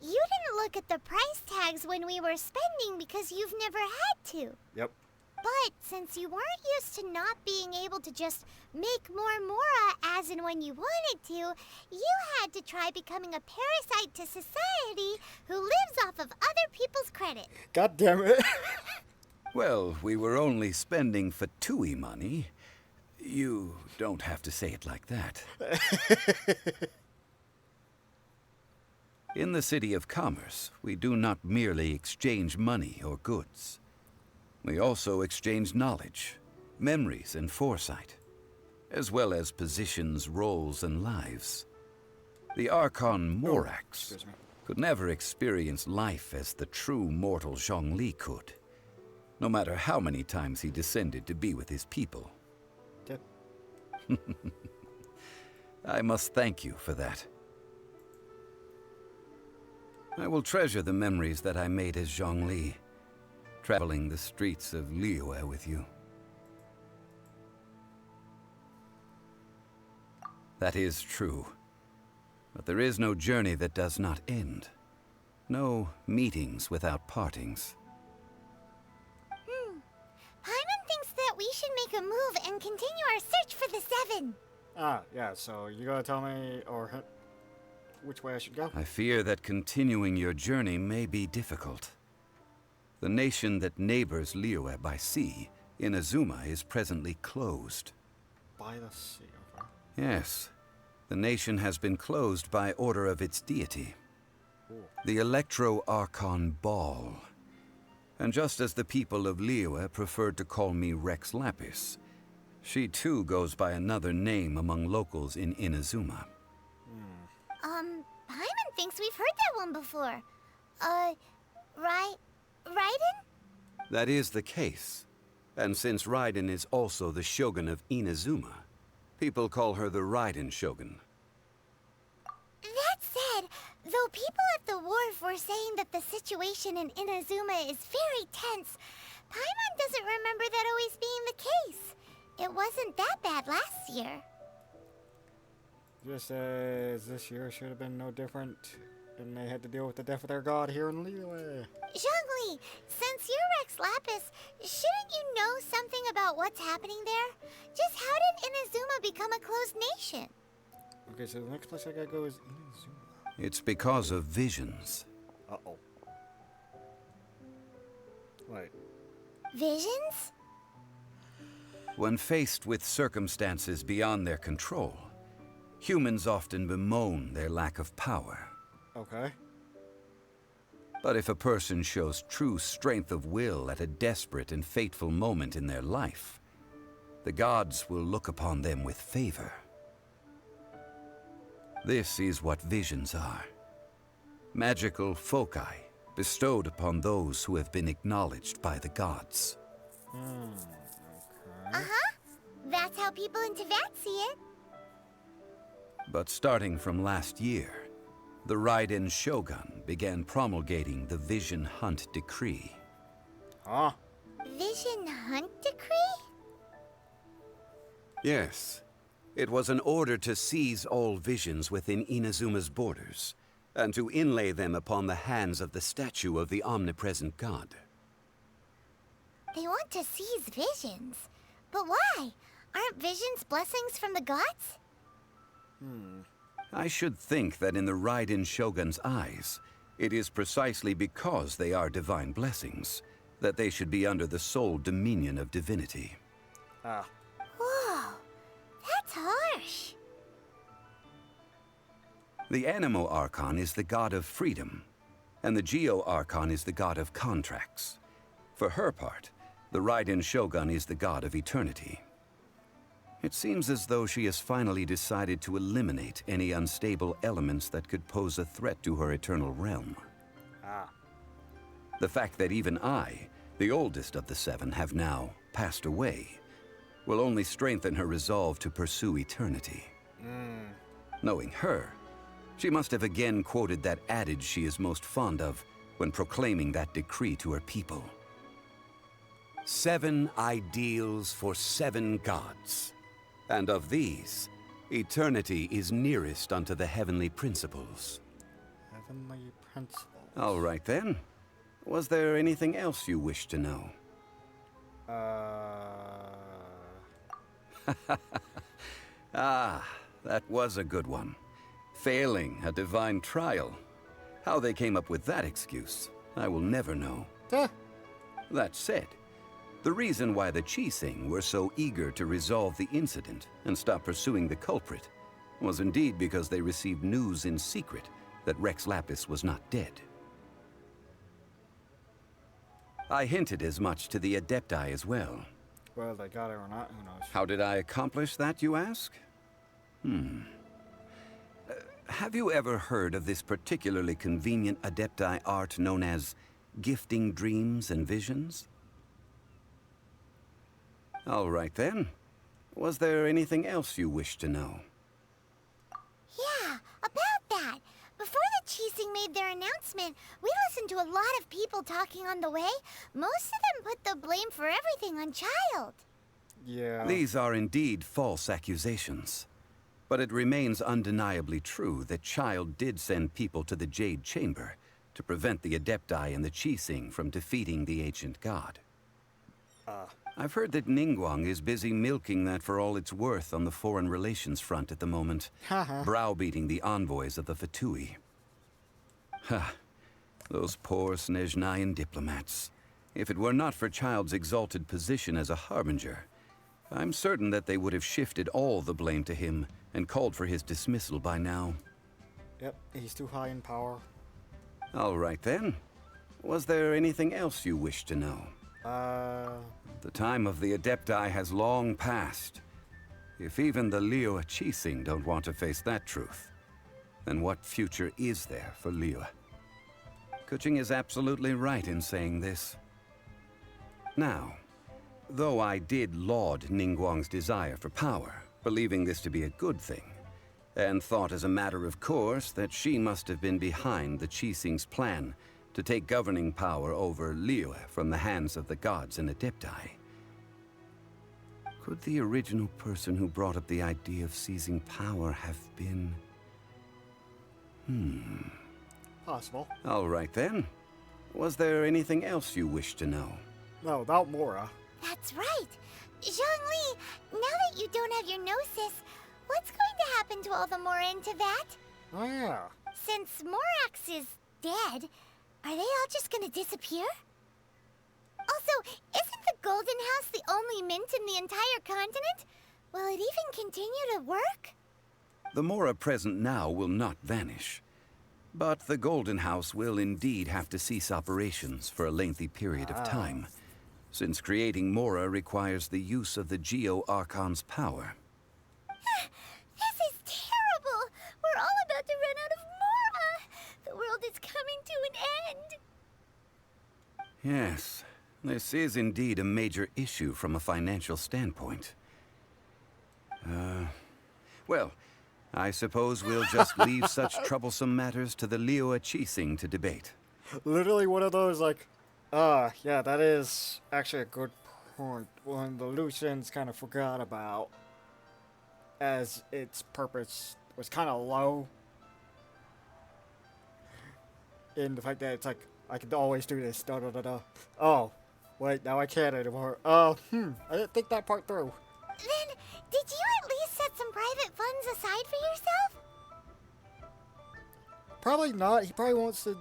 You didn't look at the price tags when we were spending because you've never had to. Yep. But since you weren't used to not being able to just make more Mora as and when you wanted to, you had to try becoming a parasite to society who lives off of other people's credit. God damn it. Well, we were only spending Fatui money. You don't have to say it like that. In the City of Commerce, we do not merely exchange money or goods. We also exchange knowledge, memories, and foresight, as well as positions, roles, and lives. The Archon Morax could never experience life as the true mortal Zhongli could, no matter how many times he descended to be with his people. Yep. I must thank you for that. I will treasure the memories that I made as Zhongli, traveling the streets of Liyue with you. That is true. But there is no journey that does not end. No meetings without partings. Paimon thinks that we should make a move and continue our search for the Seven. Ah, yeah, so you gotta tell me, or which way I should go? I fear that continuing your journey may be difficult. The nation that neighbors Liyue by sea, Inazuma, is presently closed. By the sea, okay. Yes. The nation has been closed by order of its deity, the Electro-Archon Ball. And just as the people of Liyue preferred to call me Rex Lapis, she too goes by another name among locals in Inazuma. Paimon thinks we've heard that one before. Raiden? That is the case. And since Raiden is also the Shogun of Inazuma, people call her the Raiden Shogun. That said, though people at the wharf were saying that the situation in Inazuma is very tense, Paimon doesn't remember that always being the case. It wasn't that bad last year. Just as this year should have been no different than they had to deal with the death of their god here in Liyue. Zhongli, since you're Rex Lapis, shouldn't you know something about what's happening there? Just how did Inazuma become a closed nation? Okay, so the next place I gotta go is Inazuma. It's because of visions. Uh-oh. Wait. Visions? When faced with circumstances beyond their control, humans often bemoan their lack of power. Okay. But if a person shows true strength of will at a desperate and fateful moment in their life, the gods will look upon them with favor. This is what visions are. Magical foci bestowed upon those who have been acknowledged by the gods. Okay. That's how people in Teyvat see it. But starting from last year, the Raiden Shogun began promulgating the Vision Hunt Decree. Huh? Vision Hunt Decree? Yes. It was an order to seize all visions within Inazuma's borders, and to inlay them upon the hands of the statue of the omnipresent god. They want to seize visions. But why? Aren't visions blessings from the gods? I should think that in the Raiden Shogun's eyes, it is precisely because they are divine blessings that they should be under the sole dominion of divinity. Ah. Whoa, that's harsh. The Animo Archon is the god of freedom, and the Geo Archon is the god of contracts. For her part, the Raiden Shogun is the god of eternity. It seems as though she has finally decided to eliminate any unstable elements that could pose a threat to her eternal realm. Ah. The fact that even I, the oldest of the seven, have now passed away, will only strengthen her resolve to pursue eternity. Knowing her, she must have again quoted that adage she is most fond of when proclaiming that decree to her people. 7 ideals for 7 gods. And of these, eternity is nearest unto the heavenly principles. Heavenly principles. All right then. Was there anything else you wish to know? Ah, that was a good one. Failing a divine trial. How they came up with that excuse, I will never know. That said, the reason why the Qixing were so eager to resolve the incident and stop pursuing the culprit was indeed because they received news in secret that Rex Lapis was not dead. I hinted as much to the Adepti as well. Well, they got it or not, who knows? How did I accomplish that, you ask? Have you ever heard of this particularly convenient Adepti art known as gifting dreams and visions? All right then. Was there anything else you wish to know? Yeah, about that. Before the Chising made their announcement, we listened to a lot of people talking on the way. Most of them put the blame for everything on Child. Yeah. These are indeed false accusations. But it remains undeniably true that Child did send people to the Jade Chamber to prevent the Adepti and the Chising from defeating the ancient god. I've heard that Ningguang is busy milking that for all it's worth on the foreign relations front at the moment, browbeating the envoys of the Fatui. Ha! Those poor Snezhnayan diplomats. If it were not for Child's exalted position as a harbinger, I'm certain that they would have shifted all the blame to him and called for his dismissal by now. Yep, he's too high in power. All right then. Was there anything else you wish to know? The time of the Adepti has long passed. If even the Liyue Chising don't want to face that truth, then what future is there for Liyue? Kuching is absolutely right in saying this. Now, though I did laud Ningguang's desire for power, believing this to be a good thing, and thought as a matter of course that she must have been behind the Chising's plan to take governing power over Liyue from the hands of the gods and Adepti. Could the original person who brought up the idea of seizing power have been... Possible. All right then. Was there anything else you wish to know? No, about Mora. That's right. Zhongli, now that you don't have your Gnosis, what's going to happen to all the Mora in Teyvat? Oh yeah. Since Morax is dead, are they all just gonna disappear? Also, isn't the Golden House the only mint in the entire continent? Will it even continue to work? The Mora present now will not vanish. But the Golden House will indeed have to cease operations for a lengthy period of time, since creating Mora requires the use of the Geo-Archon's power. This is terrible! We're all about to run out of Mora! The world is coming to an end! Yes, this is indeed a major issue from a financial standpoint. Well, I suppose we'll just leave such troublesome matters to the Liyue Chising to debate. Literally one of those like, yeah, that is actually a good point. One the Lucians kind of forgot about, as its purpose was kind of low. In the fact that it's like, I can always do this, da-da-da-da. Oh, wait, now I can't anymore. I didn't think that part through. Then, did you at least set some private funds aside for yourself? Probably not. He probably wants to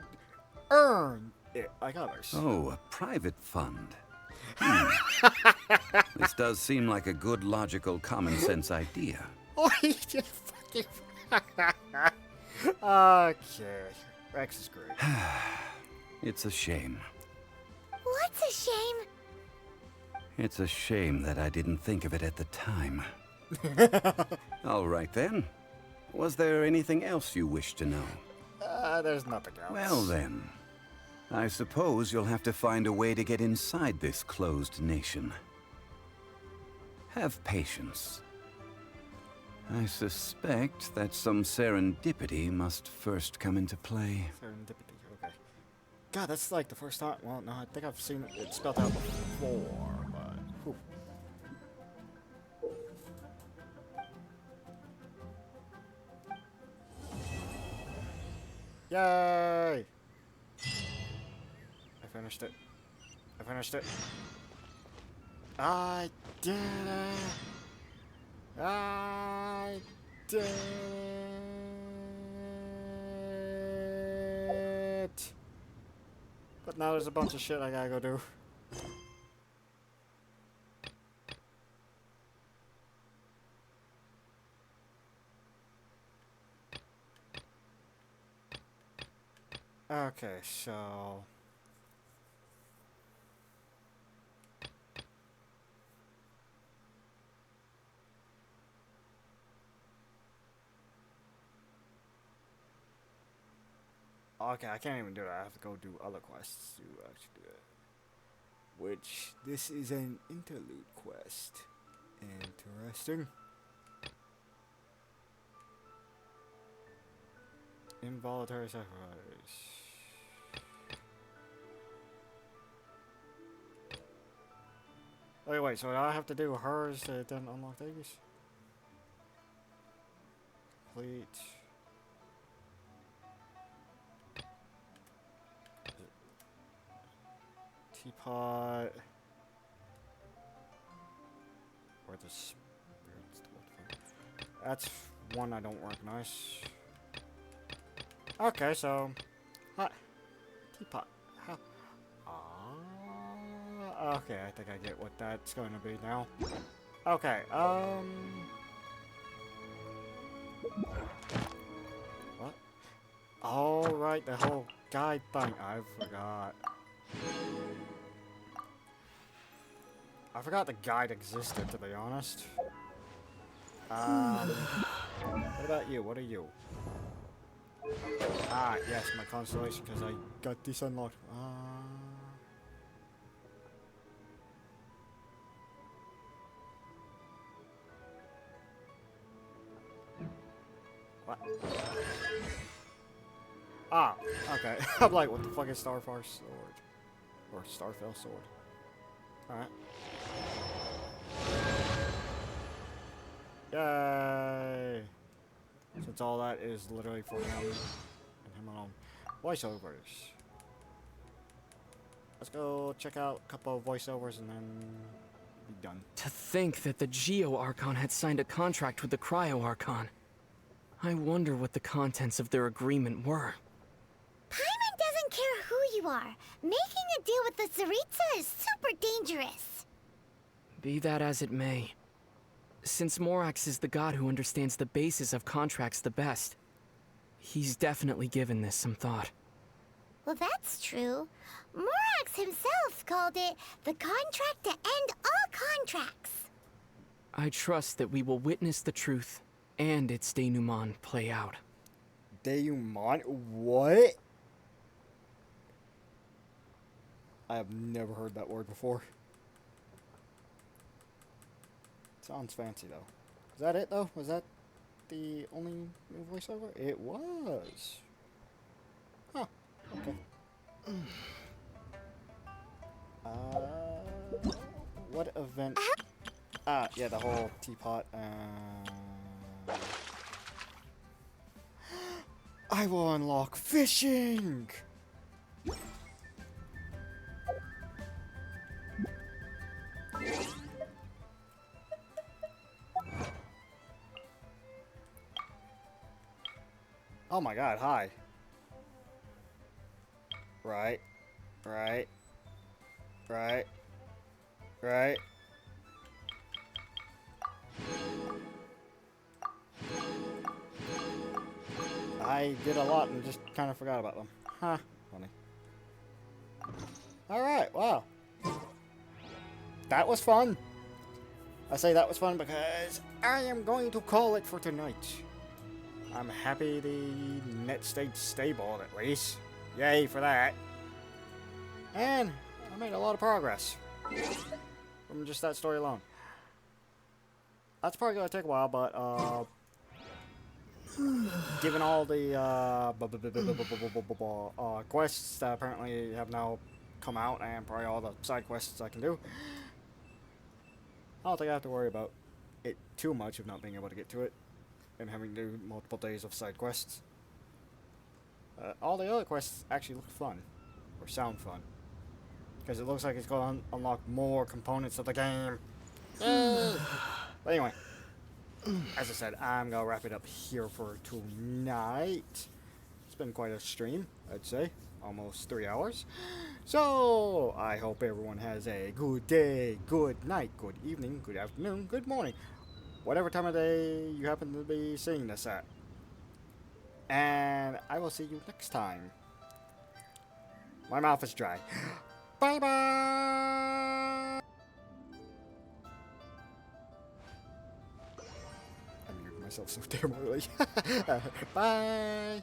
earn it like others. Oh, a private fund. This does seem like a good, logical, common sense idea. Oh, he just fucking... Okay. Rex is great. It's a shame. What's a shame? It's a shame that I didn't think of it at the time. All right then. Was there anything else you wish to know? There's nothing else. Well then, I suppose you'll have to find a way to get inside this closed nation. Have patience. I suspect that some serendipity must first come into play. Serendipity, okay. God, that's like the first time. Well, no, I think I've seen it spelled out before, but. Whew. Yay! I finished it. I finished it. I did it! I did it! But now there's a bunch of shit I gotta go do. Okay, so... Okay, I can't even do that. I have to go do other quests to actually do it. Which, this is an interlude quest. Interesting. Involuntary sacrifice. Wait, so I have to do hers to then unlock these? Complete. Teapot. Where the spirits? That's one I don't recognize. Okay, so. Teapot. How? Okay, I think I get what that's going to be now. Okay, what? All right, the whole guide thing. I forgot. I forgot the guide existed, to be honest. What about you? What are you? Ah, yes, my constellation, because I got this unlocked. What? Ah, okay. I'm like, what the fuck is Starfire Sword? Or Starfell Sword? Alright. Yay! Since all that is literally for him and him alone. Voiceovers. Let's go check out a couple of voiceovers and then be done. To think that the Geo Archon had signed a contract with the Cryo Archon. I wonder what the contents of their agreement were. Paimon doesn't care who you are. Making a deal with the Tsaritsa is super dangerous. Be that as it may. Since Morax is the god who understands the basis of contracts the best, he's definitely given this some thought. Well, that's true. Morax himself called it the contract to end all contracts. I trust that we will witness the truth and its denouement play out. Denouement? What? I have never heard that word before. Sounds fancy, though. Is that it, though? Was that the only new voiceover? It was. Huh. Okay. What event? Ah, yeah, the whole teapot. I will unlock fishing! Oh my god, hi. Right. Right. Right. Right. I did a lot and just kind of forgot about them. Huh. Funny. Alright, wow. That was fun. I say that was fun because I am going to call it for tonight. I'm happy the net stayed stable at least. Yay for that. And I made a lot of progress from just that story alone. That's probably gonna take a while, but given all the quests that apparently have now come out and probably all the side quests I can do, I don't think I have to worry about it too much of not being able to get to it and having to do multiple days of side quests. All the other quests actually look fun, or sound fun, because it looks like it's going to unlock more components of the game. But anyway, as I said, I'm going to wrap it up here for tonight. It's been quite a stream, I'd say. Almost 3 hours. So, I hope everyone has a good day, good night, good evening, good afternoon, good morning. Whatever time of day you happen to be seeing this at. And I will see you next time. My mouth is dry. Bye-bye! I muted myself so damn early. Bye!